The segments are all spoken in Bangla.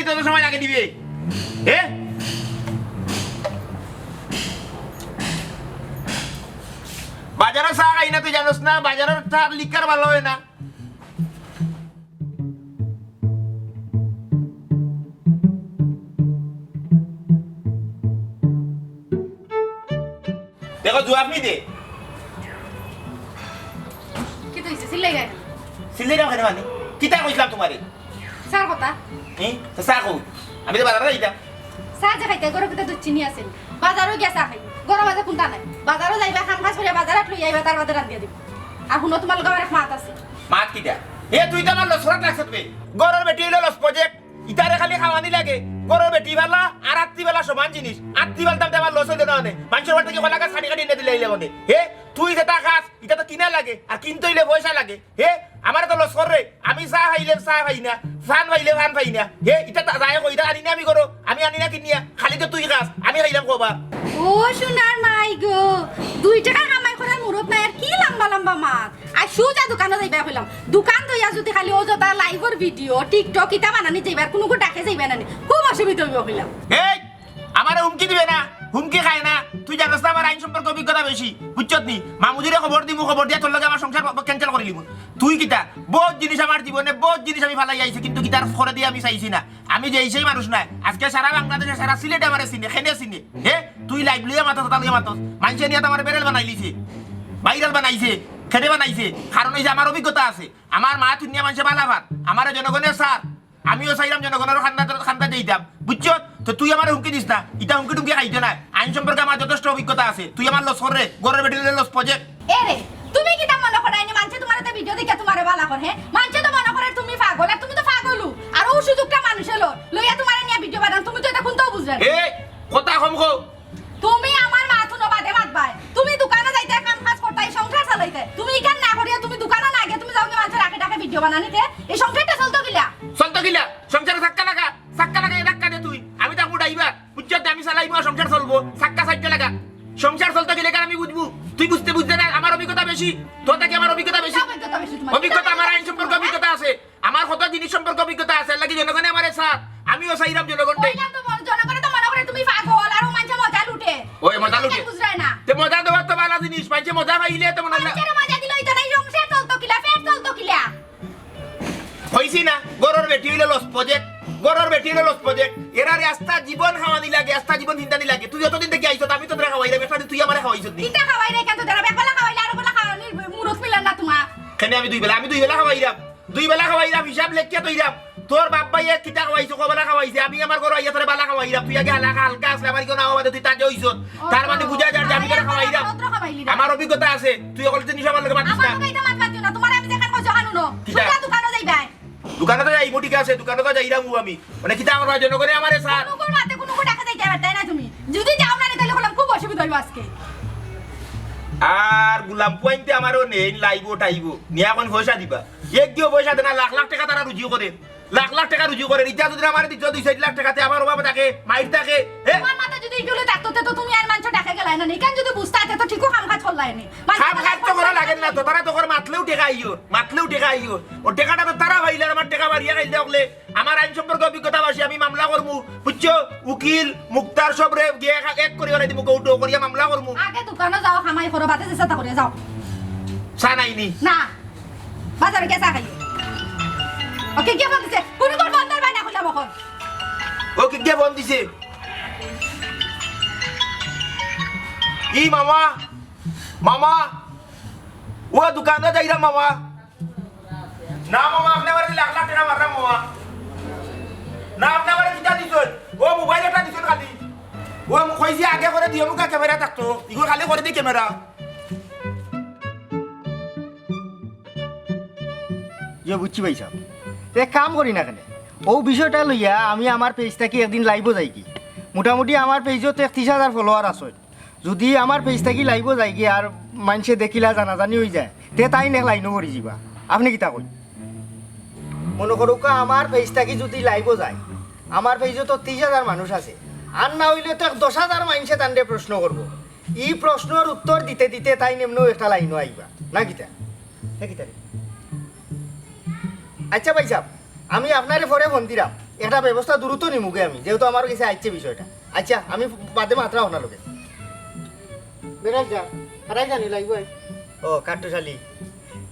নিতে তো সময় লাগে দিবে হ্যাঁ বাজারে চা খাই না তুই জানোস না বাজারের চা লিকার ভালো হয় না দেখো জবাব নি দে কি তো হইছে সিলাই গায় সিলে দাও কেন মানে কিতা কইছিলাম তোমারে সার কথা তো চা কও আমি তো বাজারে যাইতাম চা যে খাইতে গরো কিতা দুধ চিনি আছে বাজারও গিয়া চা খাই গরো বাজার কোনটা নাই বাজারও যাইবা খাম খাস করে বাজারত লই আইবা তার বাদে রান্ধিয়া দিব আর হুনো তোমার লগে আমার এক মাত আছে মাত কিটা এ তুই তো আমার লসরাত লাগছ তুমি গরর বেটি হইলো লস প্রজেক্ট ইতারে খালি খাওয়ানি লাগে গরর বেটি ভালা আর আত্তি বেলা সমান জিনিস আত্তি বেলা দাম আমার লস হইলো না মানে মানুষের বাড়ি থেকে কলাকা ছাড়ি কাটি এনে দিলে আইলে মানে হে তুই যেটা খাস এটা তো কিনা লাগে আর কিনতে হইলে পয়সা লাগে হে আমার তো লস করে আমি চা খাইলে চা খাই না ফান খাইলে ফান খাই না হে এটা যায় কই এটা আনি না আমি করো আমি আনি না কিনিয়া খালি তো তুই খাস আমি খাইলাম কবা ও সোনার মাই গো 2 টাকা কামাই করার মুরত নাই আর কি লম্বা লম্বা মাত আর সুজা দোকানে যাইবা কইলাম দোকান দইয়া যদি খালি ও যতা লাইভর ভিডিও টিকটক ইতা বানানি যাইবার কোনো কো ডাকে যাইবা না খুব অসুবিধা হইব কইলাম এই আমারে হুমকি দিবে না হুমকি খায় না তুই জানোস না আমার আইন সম্পর্ক অভিজ্ঞতা বেশি বুঝছত নি মামুদিরে খবর দিমু খবর দিয়া তোর লগে আমার সংসার ক্যান্সেল করে লিমু তুই কিটা বহুত জিনিস আমার জীবনে বহুত জিনিস আমি ফালাই আইছি কিন্তু কিটার করে দিয়ে আমি চাইছি না আমি যে সেই মানুষ না আজকে সারা বাংলাদেশে সারা সিলেটে আমারে চিনে খেনে চিনে হে তুই লাইভ লিয়ে মাথা তাল লিয়ে মাথস মানুষে নিয়ে আমার বেরেল বানাই লিছে ভাইরাল বানাইছে খেতে বানাইছে কারণ এই যে আমার অভিজ্ঞতা আছে আমার মা তুনিয়া মানুষে বালাভাত আমার জনগণের স্যার আমিও চাইলাম জনগণের খান্দা দিতাম বুঝছো তো তুই আমার হুমকি দিস না এটা হুমকি টুমকি খাইতে না আইন সম্পর্কে আমার যথেষ্ট অভিজ্ঞতা আছে তুই আমার লস করে গরের বেটিলে লস প্রজেক্ট এরে তুমি কি তা মনে করাইনি মানছে তোমার তো ভিডিও দেখে তোমারে বালা করে হ্যাঁ মানছে তো মনে করে তুমি পাগল আর তুমি তো পাগলু আর ও সুযোগটা মানুষে লইয়া তোমারে নিয়ে ভিডিও বানান তুমি তো এটা কোনটাও বুঝবে না এ কথা কম কও তুমি আমার মাথুনো বাদে মাতবাই তুমি দোকানে যাইতে কাম কাজ করতে সংসার চালাইতে তুমি ইকান না করিয়া তুমি দোকানে না গিয়ে তুমি যাও মানুষের আগে টাকা ভিডিও বানানিতে এই সংসারটা চলতো কিলা সংসারে ধাক্কা লাগা ধাক্কা দে তুই আমি তাকে উঠাইবা বুঝছো আমি চালাইবো সংসার চলবো চাক্কা লাগা সংসার চলতে গেলে আমি বুঝবো তুই বুঝতে না আমার অভিজ্ঞতা বেশি তোর থেকে আমার অভিজ্ঞতা বেশি অভিজ্ঞতা আমার আইন সম্পর্কে অভিজ্ঞতা আছে আমার কত জিনিস সম্পর্কে অভিজ্ঞতা আছে লাগি জনগণে আমার সাথ আমিও চাইলাম জনগণকে জনগণে তো মনে করে তুমি পাগল আর ও মানুষ মজা লুটে ওই মজা লুটে বুঝরাই না তে মজা দেওয়ার তো ভালো জিনিস পাইছে মজা পাইলে তো মনে হয় মজা দিলই তো নাই সংসার চলতো কিলা পেট চলতো কিলা হইছি না গরর বেটি হইলে লস প্রজেক্ট এরা রাস্তা জীবন খাওয়ানি লাগে রাস্তা জীবন চিন্তানি লাগে তুই যতদিন থেকে আইছ আমি তো তোরা খাওয়াই দেবে তুই আমারে খাওয়াইছ নি ইটা খাওয়াই রে কেন তোরা বেলা খাওয়াইলা আর বেলা খাওয়ানি মুরত মিলান না তোমার কেন আমি দুই বেলা খাওয়াইরাম হিসাব লেখিয়া তৈরাম তোর বাপ ভাইয়ে কিতা খাওয়াইছো কবেলা খাওয়াইছে আমি আমার ঘর আইয়া তোরে বালা খাওয়াইরাম তুই আগে হালকা আসলে আমার কেউ না হওয়া তুই তাকে হইছ তার মানে বুঝা যার যে আমি তোরে খাওয়াইরাম আমার অভিজ্ঞতা আছে তুই অকল জিনিস আমার লগে মাতিস না আমার কইতা মাত মাতিও না তোমার আমি যেখান কইছো কানুনো সুজা দোকানে যাইবা দোকানে তো যাইবো ঠিক আছে দোকানে তো যাইরাম আমি মানে কিতা আমার জন্য করে আমারে স্যার কোন মাতে কোন টাকা যাইতে পারতে না তুমি যদি যাও না তাহলে হলাম খুব অসুবিধা হইব আজকে আর গোলাপ পয়েন্টে আমারও নেই লাইব টাইবো নিয়ে এখন পয়সা দিবা এক দিও পয়সা দেনা লাখ টাকা তারা রুজিও করে লাখ টাকা রুজিও করে ইটা যদি আমার দিত 2 লাখ টাকাতে আমার অভাব থাকে মাইর থাকে তোমার মাথা যদি ইগুলো থাকতো তো তুমি আর মানছ টাকা গেলাই না কেন যদি বুঝতে আতে তো ঠিকও কাম কাজ করলাই নি কাম কাজ তো করা লাগে না তো তারা তো করে মাতলেও টাকা আইও ও টাকাটা তো তারা হইলে আমার টাকা বাড়িয়া খাইলে হলে আমার আইন সম্পর্কে অভিজ্ঞতা বাসি আমি মামলা করমু বুঝছো উকিল মুক্তার সব রে গিয়ে এক করে ওলাই দিমু কৌটো করিয়া মামলা করমু আগে দোকানে যাও খামাই করো বাতে চেষ্টা করে যাও চা নাইনি না বাজারে কে চা খাই ওকে কে বলতেছে কোন কোন বন্ধর বাইনা খুলে বখন ওকে কে বন্ধ দিছে ই মামা ও দোকানে যাইরা মামা না মামা আপনি আমার লাখ টাকা মাররা মামা না আপনি আমার কিটা দিছেন ও মোবাইলটা দিছেন খালি ও কইছি আগে করে দিও মুকা ক্যামেরা থাকতো ইগো খালি করে দি ক্যামেরা যে বুঝছি ভাই সাহেব এক কাম করি না কেন ও বিষয়টা লইয়া আমি আমার পেজটাকে একদিন লাইভও যাই কি মোটামুটি আমার পেজত 31,000 ফলোয়ার আছে যদি আমার পেজটাকে লাইভও যাই কি আর মানুষে দেখিলা জানাজানি হয়ে যায় তে তাই নেক লাইনও করে যাবা আপনি কিতা কই মনে করুক আমার পেজটাকে যদি লাইভও যায় আমার পেজে তো 30,000 মানুষ আছে আর না হইলে তো 10,000 মানুষে তান্ডে প্রশ্ন করবো এই প্রশ্নের উত্তর দিতে দিতে তাই নেমনেও একটা লাইনও আইবা না কিতা হ্যাঁ কিতা রে আচ্ছা ভাই সাহেব আমি আপনারে পরে ফোন দিলাম একটা ব্যবস্থা দ্রুত নিমুগে আমি যেহেতু আমার কাছে আইছে বিষয়টা আচ্ছা আমি বাদে মাত্রা ওনার লোকে বেড়াই যা হারাই জানি লাগবে ও কাট্টশালী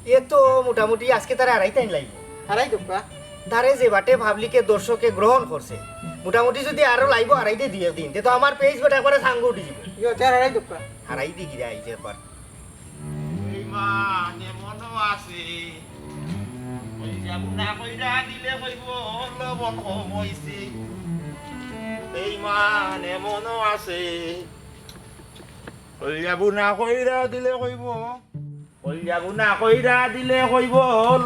এ তো মোটামুটি আজকে তারা আড়াই টাইম লাগবে হারাই দোকা তারে যে বাটে পাবলিকে দর্শকে গ্রহণ করছে মোটামুটি যদি আরো লাইব আড়াইতে দিয়ে দিন তো আমার পেজ বেটা একবারে সাঙ্গ উঠে যাবে ইয়ো চার হারাই দোকা হারাই দি গিরা আইছে একবার এই মা নেমনো আছে ওই যাব না কইরা দিলে কইব লবণ কম হইছে এই মা নেমনো আছে ওই যাব না কইরা দিলে কইব ওই যাব না কইরা দিলে কইব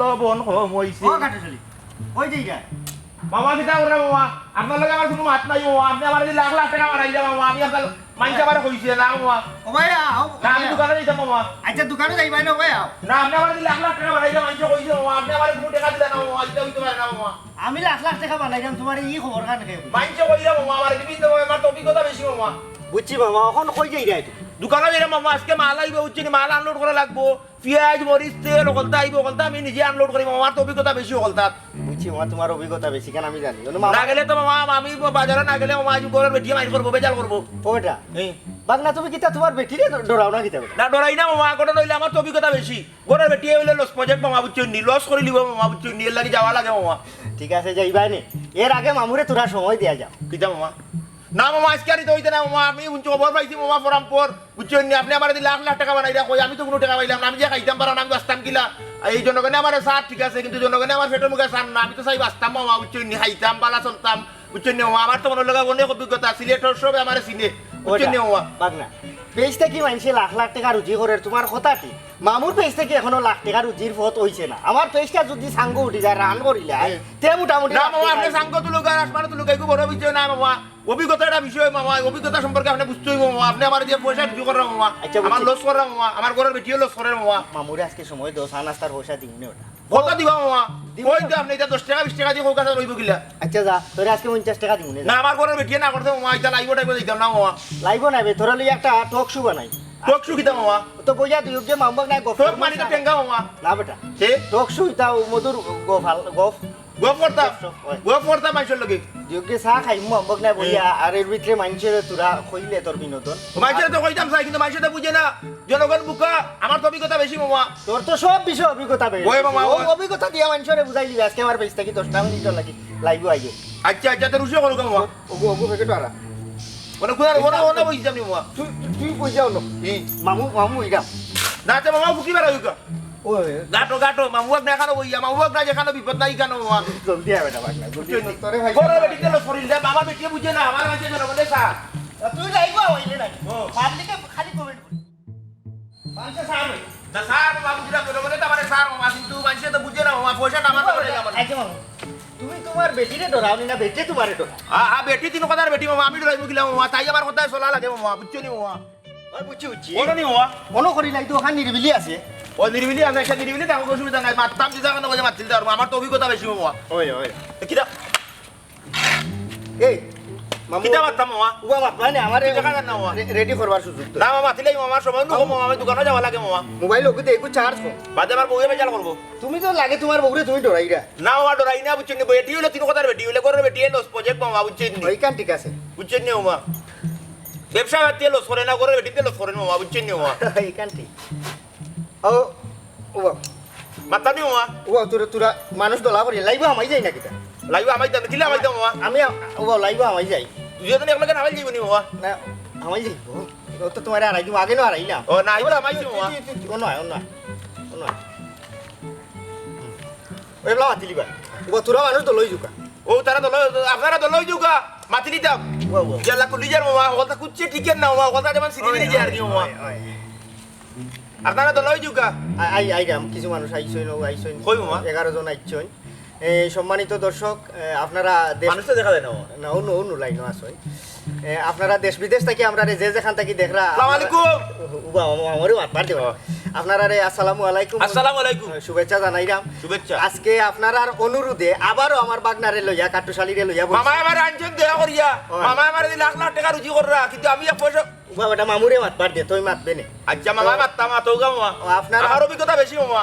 লবণ কম হইছে ও কাট্টশালী ওই দিকে মামা কিতা করে মামা আপনার লগে আমার কোনো মাত নাই মামা আপনি আমার লাখ লাখ টাকা বাড়াই দেন মামা আমি আপনার মাইন্স আমার কইছি না মামা ও ভাই আও না আমি দোকানে যাইতাম মামা আচ্ছা দোকানে যাইবাই না ভাই আও না আপনি আমার লাখ লাখ টাকা বাড়াই দেন মাইন্স কইছি মামা আপনি আমার কোনো টাকা দিলেন না মামা আজকে হইতে পারে না মামা আমি লাখ লাখ টাকা বানাইলাম তোমার এই খবর কান কে মাইন্স কইরা মামা আমার বিভিন্ন আমার তো অভিজ্ঞতা বেশি মামা বুঝছি মামা এখন কই যাই রে দোকানে যাই মামা আজকে মাল আইবে উচ্চ মাল আনলোড করা লাগবো পেঁয়াজ মরিচ তেল ওকলতা আইব ওকলতা আমি নিজে আনলোড করি মামা আমার তো অভিজ্ঞতা বেশি ওকলতা বুঝছি মামা তোমার অভিজ্ঞতা বেশি কেন আমি জানি না গেলে তো মামা আমি বাজারে না গেলে মামা আজ গরম বেটিয়ে মাইর করবো বেজাল করবো ওটা বাগনা তুমি কিতা তোমার বেটিরে ডরাও না কিতা না ডরাই না মামা গোটা নইলে আমার তো অভিজ্ঞতা বেশি গোটার বেটিয়ে হইলে লস প্রজেক্ট মামা বুঝছো নি লস করে লিব মামা বুঝছো নি এর লাগি যাওয়া লাগে মামা ঠিক আছে যাইবাই নে এর আগে মামুরে তোরা সময় দেয়া যাও কিতা মামা না মামা আজকে আর হইতে না মামা আমি উঞ্চ খবর পাইছি মামা পরামপর বুঝছো নি আপনি আমার লাখ লাখ টাকা বানাই রাখো আমি তো কোনো টাকা পাইলাম না আমি যে খাইতাম পারো না আমি বাঁচতাম কিলা এই জনগণে আমার সার ঠিক আছে কিন্তু জনগণে আমার পেটের মুখে সার না আমি তো চাই বাঁচতাম মামা বুঝছো নি খাইতাম পালা চলতাম বুঝছো নি মামা আমার তো মনে লাগা অনেক অভিজ্ঞতা সিলেটর সব আমার চিনে বুঝছো নি মামা বাগনা পেজ থেকে মানুষে লাখ লাখ টাকা রুজি করে তোমার কথা কি মামুর পেজ থেকে এখনো লাখ টাকা রুজির পথ হইছে না আমার পেজটা যদি সাঙ্গ উঠি যায় রান করিলে তে মোটামুটি না মামা আপনি সাঙ্গ তুলুক আর আসমান তুলুক এগু বড় বিষয় না মামা অভিজ্ঞতা একটা বিষয় মামা অভিজ্ঞতা সম্পর্কে আপনি বুঝতেই মামা আপনি আমার যে পয়সা রুজি করার মামা আচ্ছা, আমার বুঝছি। লস করার মামা আমার ঘরের বেটিও লস করে মামা মামুরে আজকে সময় দোসা নাস্তার পয়সা দিমনে ওটা কত দিবা মামা দিব কই না। তো আপনি এটা 10 টাকা 20 টাকা দিয়ে কোকা রইব কিলা আচ্ছা যা তোরে আজকে 50 টাকা দিমনে না আমার ঘরের বেটিয়ে না করতে মামা এটা লাইব টাইব দিতাম না মামা লাইব না বে তোরা লই একটা টক শু বানাই টক সুখিতা মামা তো বইয়া তুই যে মামবক নাই গফ টক মানি তো টেঙ্গা মামা না বেটা সে টক শু ইতাও মধুর গফ গফ গপ করতা ওই। গপ করতা মানুষের লগে যোগ্য চা খাই মামবক নাই বইয়া আর এর ভিতরে মানুষের তোরা কইলে তোর বিনোদন মানুষের তো কইতাম চাই কিন্তু মানুষের তো বুঝে না জনগণ বুকা আমার তো অভিজ্ঞতা বেশি মামা তোর তো সব বিষয় অভিজ্ঞতা বেড়ে ওই মামা, ও ওই। অভিজ্ঞতা দিয়া মানুষরে বুঝাই দিবি আজকে আমার পেজ থেকে 10 টাকা মিনিট লাগি লাইভ আইবে আচ্ছা আচ্ছা তো রুশিও করুক মামা ওগো ওগো ফেকে তো আরা ওনা কোনা ওনা ওনা বইতাম নি মামা তুই তুই কই যাও না ই মামু মামু ইরা না তো মামা বুকি বেরা হইকা ওই গাটো গাটো মামুক না খানো বইয়া মামুক না যেখানে বিপদ নাই কেন মামা জলদি আয় বেটা বাগনা জলদি তোরে ভাই বড় বেটি তেল শরীর দে আমার বেটি বুঝে না আমার কাছে জনগণে সা তুই লাইভ আইলে না ও পাবলিকে খালি কমেন্ট কর মানুষে সার না সার বাবু দিরা জনগণে তো আমারে সার মামা কিন্তু মানুষে তো বুঝে না মামা পয়সা আমার তো লাগে আমার আচ্ছা মামু তুমি তোমার বেটিরে ডরাও না বেটি তোমারে ডরাও আ বেটি তিন কথার বেটি মামা আমি ডরাইবো কিলা মামা তাই আমার কথা চলা লাগে মামা বুঝছো নি মামা ওই বুঝছি বুঝছি ওটা নি মামা মনে করি লাই তো ওখান নিরিবিলি আছে ও নিরিবিলি আছে একটা নিরিবিলি তেমন অসুবিধা নাই মারতাম দিতে কেন বলে মারছিল আর আমার তো অভিজ্ঞতা বেশি মামা ওই ওই কিটা এই মামু কিটা মারতাম মামা উবা বাপ মানে আমার কি দেখা যান না মামা? রেডি করবার সুযোগ তো না মামা তিলাই মামা সময় নুকো মামা আমি দোকানে যাওয়া লাগে মামা মোবাইল ওকে একটু চার্জ কর বাদে আমার বউয়ে বেজাল করবো তুমি তো লাগে তোমার বউরে তুমি ডরাইরা না মামা ডরাই না বুঝছেন নি বেটি হলে তিন কথার বেটি হলে করে বেটি লস প্রজেক্ট মামা বুঝছেন নি ওইখান ঠিক আছে বুঝছেন নি মামা ব্যবসা বাতিয়ে লস করে না করে বেটিতে লস করেন মামা বুঝছেন নি মামা এইখান ঠিক ও উবা মাত্তা নি মামা উবা তোরা মানুষ দলা করি লাইভ আমাই যাই না কিটা লাইব আমাই দাম কিলা আমাই দাম মামা আমি উবা লাইভ আমাই যাই দুজন একলগে নামাই যাইব নি মামা না আমাই যাই ও তো তোমার আড়াই দিন আগে না আড়াইলাম ও না আইবা আমাইছি মামা ও নয় ও নয় ও নয় ওই বলা মাতিলি বা উবা তোরা মানুষ দলই জুকা ও তারা তো আপনারা তো লই যুগা মাতি দিতাম উবা উবা জালা কুলি যার মামা কথা কুচ্ছে টিকেন না মামা কথা যেমন সিটি নিয়ে যায় আর কি মামা আপনারা তো লই যুগা আইরাম কিছু মানুষ আইসইন ও আইসইন কই মামা? 11 জন আইসইন সম্মানিত দর্শক আপনারা মানুষ তো দেখা যায় না মামা না অন্য অন্য লাইনও আসই আপনারা দেশ বিদেশ থেকে আমরা যে যেখান থেকে দেখরা আসসালামু আলাইকুম উবা আমারও আটবার দেব আপনারা রে আসসালামু আলাইকুম আসসালামু আলাইকুম শুভেচ্ছা জানাইরাম শুভেচ্ছা আজকে আপনার অনুরোধে আবারও আমার বাগনারে লইয়া কাটুশালীরে লইয়া বলছি। মামা আমার আনছেন দয়া করিয়া হয়। মামা আমার লাখ লাখ টাকা রুজি কররা কিন্তু আমি এক পয়সা উবা বেটা মামুরে মাতবার দে তুই মাতবে নে আচ্ছা মামা মাত্তা মা তোগা মামা ও, আপনারা- আমার অভিজ্ঞতা বেশি মামা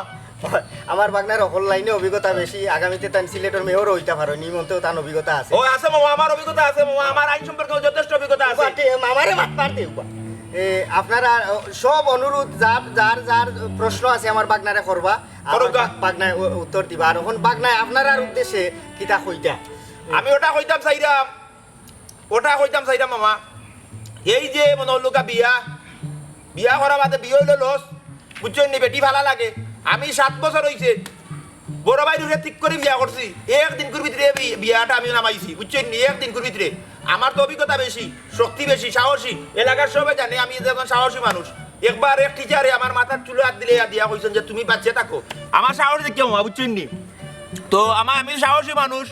আমার বাগনার অকল লাইনে অভিজ্ঞতা বেশি আগামীতে তান সিলেটের মেয়র হইতে পারো নিমন্তেও তার অভিজ্ঞতা আছে ও আছে মামা আমার অভিজ্ঞতা আছে মামা আমার আইন সম্পর্কে যথেষ্ট অভিজ্ঞতা আছে আমারে মাত পারতে আপনারা সব অনুরোধ যার যার যার প্রশ্ন আছে আমার বাগনারে করবা করুকা। বাগনায় উত্তর দিবা আর এখন বাগনায় আপনার উদ্দেশ্যে কিতা কইতা আমি ওটা কইতাম চাইরাম মামা এই যে মনে হলো বিয়া করা বাদে বিয়ে হইলো লস বুঝছেন নি বেটি ভালো লাগে আমি 7 বছর হইছে বড় ভাই দুরে ঠিক করে বিয়া করছি একদিন করে ভিতরে বিয়াটা আমি নামাইছি বুঝছেন নি একদিন করে ভিতরে আমার তো অভিজ্ঞতা বেশি শক্তি বেশি সাহসী এলাকার সবাই জানে আমি একজন সাহসী মানুষ একবার এক টিচারে আমার মাথার চুলে হাত দিলে দিয়া কইছেন যে তুমি বাচ্চা থাকো আমার সাহস দেখে মামা বুঝছেন নি তো আমি সাহসী মানুষ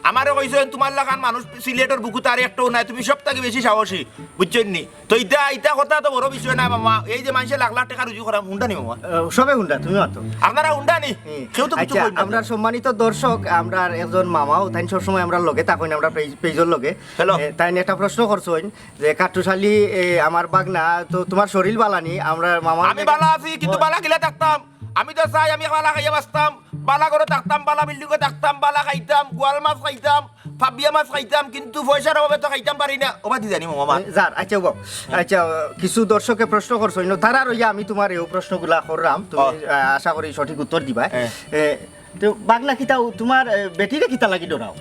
আমারও কইছেন তোমার লাগান মানুষ সিলেটের বুকুতে আর একটাও নাই তুমি সব থেকে বেশি সাহসী বুঝছেন নি তো ইটা কথা তো বড় বিষয় না মামা এই যে মানুষের লাখ লাখ টাকা রুজু করা হুন্ডা নি মামা সবে হুন্ডা তুমি অত আপনারা হুন্ডা নি কেউ তো কিছু আচ্ছা কই না আমরা সম্মানিত দর্শক আমরা একজন মামাও তাই সবসময় আমরা লগে থাকুন আমরা পেজর লগে Hello. তাই একটা প্রশ্ন করছেন যে কাটুশালী আমার বাগনা তো তোমার শরীর বালানি আমরা মামা আমি বালা আছি কিন্তু বালা গিলা থাকতাম আমি তো চাই আমি বালা খাইয়া বাঁচতাম বালা করে থাকতাম বালা বিল্ডিংয়ে থাকতাম বালা খাইতাম গোয়াল মাছ খাইতাম ফাবিয়া মাছ খাইতাম কিন্তু পয়সার অভাবে তো খাইতাম পারি না ওবাদি জানি মামা যার আচ্ছা বাবু আচ্ছা কিছু দর্শকে প্রশ্ন করছেন তারা রইয়া আমি তোমার এই প্রশ্নগুলা করলাম তুমি আশা করি সঠিক উত্তর দিবা তো বাগনা কিতাও তোমার বেটিরে কিতা লাগি ডরাও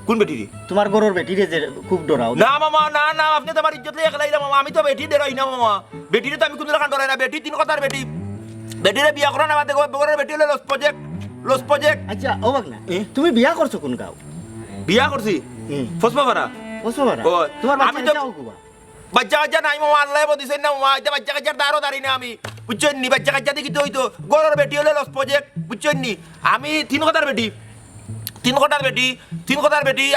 কোন বেটি রে তোমার গরুর বেটিরে যে খুব ডরাও না মামা না আপনি তো আমার ইজ্জত লিয়ে গেলাইলা মামা আমি তো বেটি দেরই না মামা বেটিরে তো আমি কোন রকম ডরাই না বেটি 3 কথার বেটি বেটিরে বিয়া করা না বাদে বড় বেটি হলো লস প্রজেক্ট আচ্ছা ও বাগনা তুমি বিয়া করছো কোন গাঁও বিয়া করছি ফসমাপাড়া ওসমারা ওই, তোমার আমি বাচ্চা তো- যাও কুবা বাচ্চা নাই মামা আল্লাহ বদিছেন না মামা এটা বাচ্চা কাচ্চার দাঁড়ো দাঁড়ি না আমি বুঝছেন নি বাচ্চা কাচ্চা দেখি তো হইতো গরুর বেটি হলো লস প্রজেক্ট বুঝছেন নি আমি 3 কথার বেটি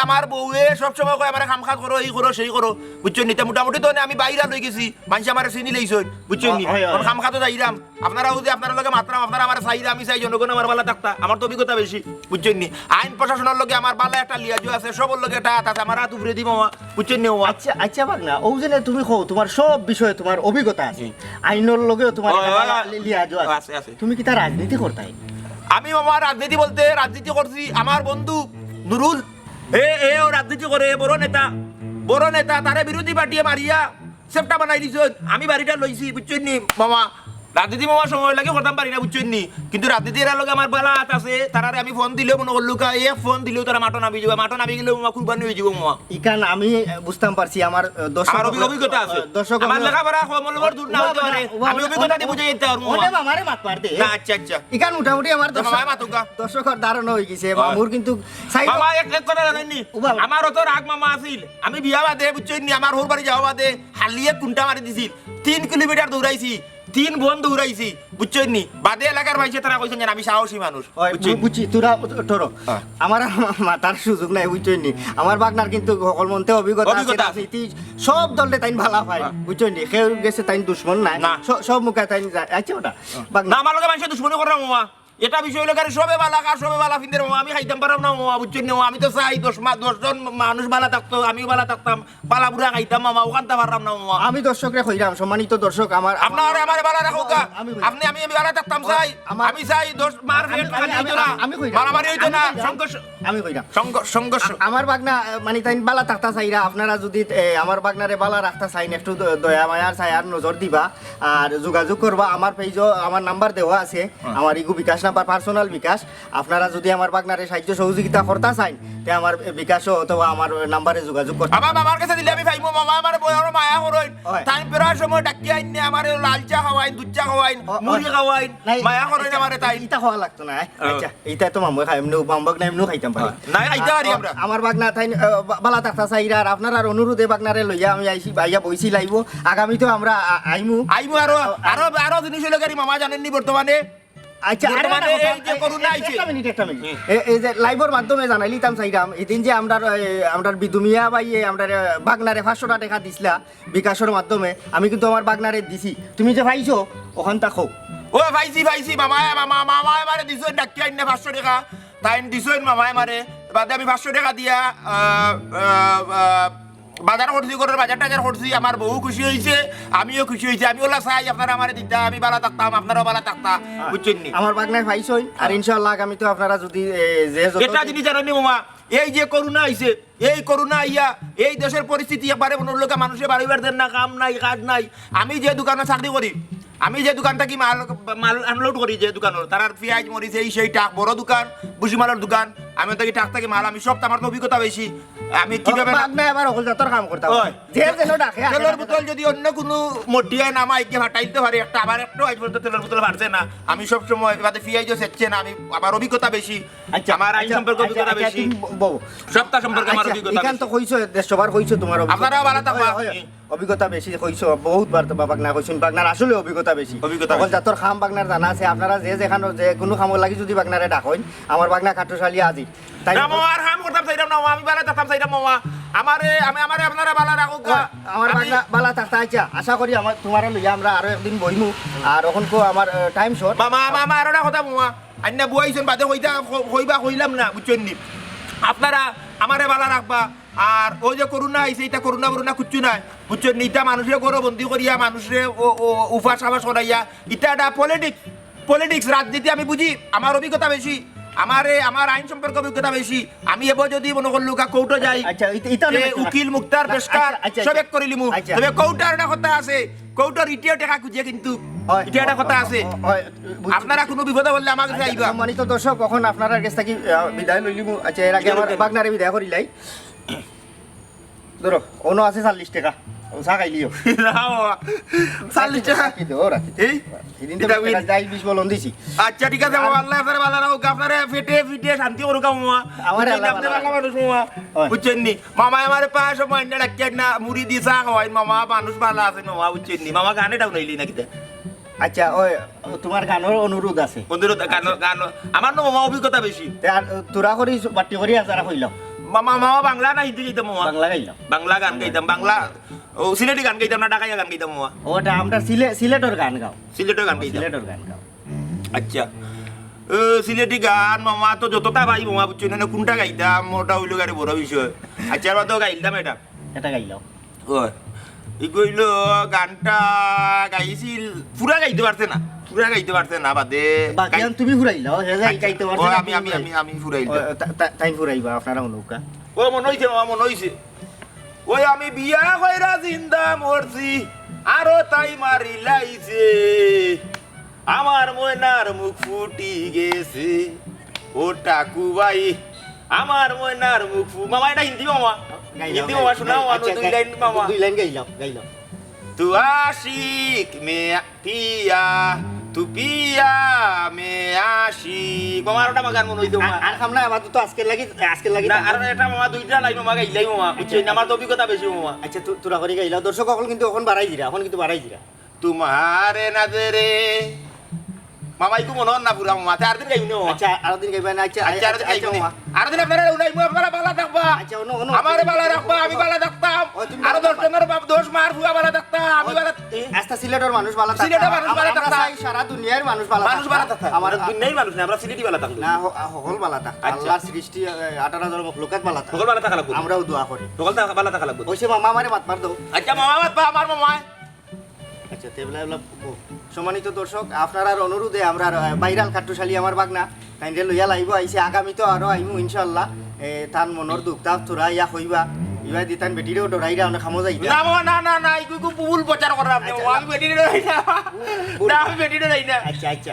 আমার বউয়ে সবসময় কয় আমার কাম কাজ করো এই করো সেই করো বুঝছেন নি তা মোটামুটি তো আমি বাইরা লই গেছি মানুষ আমার চিনি লইছেন বুঝছেন নি হয়, হয়, কাম কাজও যাইরাম আপনারা যদি আপনার লগে মাত্রাম আপনারা আমার চাইরা আমি চাই জনগণ আমার বালা থাকতা আমার তো অভিজ্ঞতা বেশি বুঝছেন নি আইন প্রশাসনের লগে আমার বালা একটা লিয়াজু আছে সবর লগে একটা হাত আছে আমার হাত উপরে দিব মামা বুঝছেন নি মামা আচ্ছা আচ্ছা বাগনা ও জেনে তুমি কও তোমার সব বিষয়ে তোমার অভিজ্ঞতা আছে আইনের লগেও তোমার ও, একটা ও, লিয়াজো আছে, আছে আছে। তুমি কি তার রাজনীতি করতাই আমি আমার রাজনীতি করছি আমার বন্ধু নুরুল ও রাজনীতি করে বড় নেতা তারে বিরোধী পার্টিয়ে মারিয়া সেপটা বানাই দিছ আমি বাড়িটা লইছি বুঝছেন নি মামা রাজনীতি মামা সময় লাগে করতাম পারি না বুঝছেন নি কিন্তু রাজনীতির লগে আমার বেলা হাত আছে তারারে আমি ফোন দিলেও মনে করলু ফোন দিলেও তারা মাটো নামি যাবে মাটো নামি গেলেও মামা কুরবানি হয়ে যাবো মামা ইকান আমি বুঝতাম পারছি আমার দর্শক আমার অভিজ্ঞতা আছে দর্শক আমার লেখাপড়া কমলবর দূর না হতে পারে আমি অভিজ্ঞতা দিয়ে বুঝে যেতে পারবো ওটা মামা মামারে মাত পারতে না আচ্ছা ইকান মোটামুটি আমার তো মামায় মাতুকা। দর্শকের ধারণা হয়ে গেছে মামুর কিন্তু সাইড মামা এক কথা জানেননি উবা। আমার অত রাগ মামা আছিল আমি বিয়া বাদে বুঝছেন নি আমার হোর বাড়ি যাওয়া বাদে হালিয়ে কুন্টা মারি দিছিল 3 কিলোমিটার দৌড়াইছি 3 বোন দৌড়াইছি বুঝছেন নি বাদে এলাকার ভাইসে তারা কইছেন যে আমি সাহসী মানুষ বুঝছেন বুঝছি তোরা তোর হ্যাঁ। আমার মাতার সুযোগ নাই বুঝছেন নি আমার বাগনার কিন্তু সকল মন্তে অভিজ্ঞতা আছে অভিজ্ঞতা আছে। রাজনীতি সব দলে তাইন ভালা পায় বুঝছেন নি কেউ গেছে তাইন দুশ্মন নাই না। সব মুখে তাইন যায় আচ্ছা ওটা না বাগনা আমার লগে মানুষ দুশ্মনী করে মামা এটা বিষয় লোকের সবে বালা কার সবে বালা ফিন্দের মামা আমি খাইতাম পারলাম না মামা বুঝছেন নি মামা? আমি তো চাই 10 জন মানুষ বালা থাকতো আমিও বালা থাকতাম বালা বুড়া খাইতাম মামা ওখানটা পারলাম না মামা আমি দর্শকরে কইরাম সম্মানিত দর্শক আমার আপনার আমার বালা রাখো কা আমি- আমি বালা থাকতাম চাই আমার- আমি চাই 10 মার আমি- খালি আমি- হইতো না আমি কইরাম। মারামারি হইতো না আমি কইরাম। সংঘর্ষ আমি কইরাম সংঘর্ষ আমার বাগনা মানে তাই বালা থাকতা চাইরা আপনারা যদি আমার বাগনারে বালা রাখতা চাইন একটু দয়া মায়ার ছায়ার নজর দিবা আর যোগাযোগ করবা আমার পেজও আমার নাম্বার দেওয়া আছে আমার ইগু বিকাশ নাম্বার পার্সোনাল বিকাশ আপনারা যদি আমার বাগনারে সাহায্য সহযোগিতা করতা চাইন তে আমার বিকাশও অথবা আমার নাম্বারে যোগাযোগ করতে আমার বাবার কাছে দিলে আমি ভাইমো মামা আমার বয়র মায়া করইন হয়। তাই প্রায় সময় ডাকি আইন আমার লাল চা খাওয়াইন দুধ চা খাওয়াইন মুড়ি খাওয়াইন মায়া করইন আমার তাই ইটা খাওয়া লাগতো না আচ্ছা এইটা তো মামু খাই এমনি বাম্বক না এমনিও খাইতাম পারি নাই খাইতে পারি আমরা আমার বাগনা তাই বালা থাকতা চাইরা আর আপনার আর অনুরোধে বাগনারে লইয়া আমি আইছি ভাইয়া বইছি লাইব আগামীতেও আমরা আইমু আইবো আরো জিনিস হলো গাড়ি মামা জানেননি বর্তমানে আচ্ছা আরে বর্তমানে না, এই যে করোনা আইছে। একটা মিনিট এই যে লাইভের মাধ্যমে জানাইলিতাম চাইরাম এদিন যে আমরা বিদুমিয়া ভাই আমরা বাগনারে 500 টাকা দিছিলা বিকাশের মাধ্যমে আমি কিন্তু আমার বাগনারে দিছি তুমি যে পাইছো ওখান থাকো ও ভাইছি মামা আমারে দিছো ডাকি আইন না 500 টাকা তাই দিছো মামা আমারে বাদে আমি 500 টাকা দিয়া বাজার করছি ঘরের বাজার টাজার করছি আমার বউ খুশি হয়েছে আমিও খুশি হয়েছি আমি ওলা চাই আপনারা আমার দিতা আমি ভালো থাকতাম আপনারাও ভালো থাকতাম বুঝছেন নি আমার বাগনায় পাইছই আর ইনশাআল্লাহ আগামী তো আপনারা যদি যে যত এটা জিনিস জানেন মামা এই যে করোনা আইছে এই করোনা আইয়া এই দেশের পরিস্থিতি একবারে মনে লোকে মানুষের বাড়িবার দেন না কাম নাই কাজ নাই আমি যে দোকানে চাকরি করি আমি যে দোকান থাকি মাল মাল আনলোড করি যে দোকানের তার পেঁয়াজ মরিচ এই সেই টাক বড় দোকান বুসিমালের দোকান আমি থাকি টাক থাকি মাল আমি সব আমার তো অভিজ্ঞতা বেশি আমি কিভাবে বাগনায় আবার অকল জাতর কাম করতে হয় যে যেন ডাকে তেলের বোতল যদি অন্য কোনো মটিয়ায় নামাই কে হাঁটাইতে পারে একটা আবার একটু আজ পর্যন্ত তেলের বোতল বাড়ছে না আমি সব সময় বাদে পেঁয়াজও সেচ্ছে না আমি আমার অভিজ্ঞতা বেশি আমার আইন সম্পর্কে অভিজ্ঞতা বেশি সপ্তাহ সম্পর্কে আমার অভিজ্ঞতা এখান তো কইছো দেশবার কইছো তোমার আপনারাও ভালো থাকবা। অভিজ্ঞতা বেশি কইছো বহুতবার তো বাগনা কইছেন বাগনার আসলে অভিজ্ঞতা বেশি অভিজ্ঞতা তখন বেশি। জাতর খাম বাগনার জানা আছে আপনারা যে যেখানে যে কোনো খামর লাগি যদি বাগনারে ডাকইন আমার বাগনা খাটুশালী আজি তাই না মামা আর হাম করতাম চাইতাম না মামা, আমি বালা থাকতাম চাইতাম মামা আমারে আপনারা বালা রাখুক গা। আমার আমি- বাগনা বালা থাকতে আচ্ছা আশা করি আমার তোমার লইয়া আমরা আরো একদিন বইমু আর এখন কো আমার টাইম শর্ট মামা আর একটা কথা মামা আন্না বুয়াইছেন বাদে কইলাম না বুঝছেন নি আপনারা আমারে বালা রাখবা আর ওই যে করোনা আইছে এটা করোনা কুচ্ছু নাই বুঝছেন নি এটা মানুষের গরো বন্দি করিয়া মানুষের উফাস আবাস করাইয়া এটা একটা পলিটিক্স রাজনীতি আমি বুঝি আমার অভিজ্ঞতা বেশি আমার আইন সম্পর্কে অভিজ্ঞতা বেশি আমি এবার যদি মনে করলো কৌটো যাই আচ্ছা এটা যে উকিল মুক্তার পেশকার আচ্ছা, সব এক করে লিমু আচ্ছা। তবে কৌটার একটা কথা আছে কৌটার ইটিও টাকা খুঁজে কিন্তু এটা একটা কথা আছে আপনারা কোনো বিপদে বললে আমার কাছে আইবা সম্মানিত দর্শক কখন আপনার কাছ থেকে বিদায় লইলিমু আচ্ছা এর আগে আমার বাগনারে বিদায় করিলাই ধরো অন্য আছে 40 টাকা চা খাইলিও না বাবা, 40 টাকা কি দেও রাখি এই সেদিন তো এটা win। যাই 20 বলন দিছি আচ্ছা ঠিক আছে বাবা আল্লাহ আপনারে ভালো রাখুক আপনারে ফিটে শান্তি করুক মামা আমারে বুঝছেন, আল্লাহ আপনি ভালো বাংলা মানুষ মামা হয়। বুঝছেন নি মামা আমারে পাঁচ সময় না ডাক্তার না মুড়ি দিয়ে চা খাওয়াই মামা মানুষ ভালো আছে মামা বুঝছেন নি মামা গানে ডাউন হইলি না কিতা আচ্ছা ওই তোমার গানের অনুরোধ আছে বন্ধুরা গান আমার না মামা অভিজ্ঞতা বেশি তে আর তোরা করি বাটি করি আজারা কইলাম মামা বাংলা না হিন্দি গাইতাম মামা বাংলা গাইলাম বাংলা গান গাইতাম বাংলা ও সিলেটি গান গাইতাম না ঢাকাইয়া গান গাইতাম মামা ওটা আমরা সিলেটর গান গাও সিলেটের গান গাইতাম সিলেটর গান গাও আচ্ছা সিলেটি গান মামা তো যতটা ভাই মামা বুঝছো না কোনটা গাইতাম ওটা হইলো গাড়ি বড় বিষয় আচ্ছা এবার তো গাইতাম এটা এটা গাইলাম ওই ই কইল গানটা গাইছিল পুরা গাইতে পারছে না বাদে বাকি আন তুমি ফুরাইলাও হে যাই গাইতে ও পারছ আমি ফুরাইল তাই ফুরাইবা আপনারা অনুকা ও মনে হইছে মামা মনে হইছে ওই আমি বিয়া কইরা জিন্দা মরছি আরো তাই মারি লাইছে আমার ময়নার মুখ ফুটি গেছে ও টাকু ভাই আমার ময়নার মুখ মামা এটা হিন্দি মামা হিন্দি মামা শোনাও আনো দুই লাইন মামা দুই লাইন গাইলাম तू आशिक में पिया तू पिया में आशिक মামা আরোটা গান মনে হইতো মামা আর খামনা আমার তো আজকে লাগি না আর এটা মামা দুইটা লাইন মামা গাইলাই মামা বুঝছেন আমার তো অভিজ্ঞতা বেশি মামা আচ্ছা তোরা করে গাইলাও দর্শক সকল কিন্তু এখন বাড়াই দিরা तुम्हारे नजरे মামা ইকু মনে হন না পুরা মামা চার দিন গাইবি না মামা আচ্ছা আর দিন গাইবা না আচ্ছা আচ্ছা আর দিন গাইবি না আর দিন আপনারা উনাইবো আপনারা বালা থাকবা আচ্ছা আমারে বালা রাখবা আমি বালা থাকতাম আর 10 জনের বাপ 10 মার ফুয়া বালা থাকতাম আমি বালা আস্তা সিলেটর মানুষ ভালো থাকে সিলেটের মানুষ ভালো থাকে। সারা দুনিয়ার মানুষ ভালো মানুষ বালা থাকতাম আমার আমার দুনিয়াই মানুষ না আমরা সিলেটি বালা থাকবো না সকল ভালো থাকে আচ্ছা। আল্লাহর সৃষ্টি 18000 মখলুকাত ভালো থাকে সকল বালা থাকা লাগবে আমরাও দোয়া করি সকল বালা থাকা লাগবে ওইসে মামা আমারে মাত মার দাও আচ্ছা মামা বাদ বা আমার মামা আচ্ছা তেবলা সম্মানিত দর্শক আপনার অনুরোধে আমরা ভাইরাল খাট্টুশালী আমার বাগনা তাইলে লইয়া লাইব আইছে আগামী তো আরো আইমু ইনশাআল্লাহ তান মনের দুঃখ তাপ তোরা ইয়া হইবা ইবা দিতান বেটিরেও ডরাইরা অনেক খামো যাইতা না মামা না ইকু ভুল প্রচার করা আপনি আমি বেটি নাই না আমি বেটি নাই না আচ্ছা আচ্ছা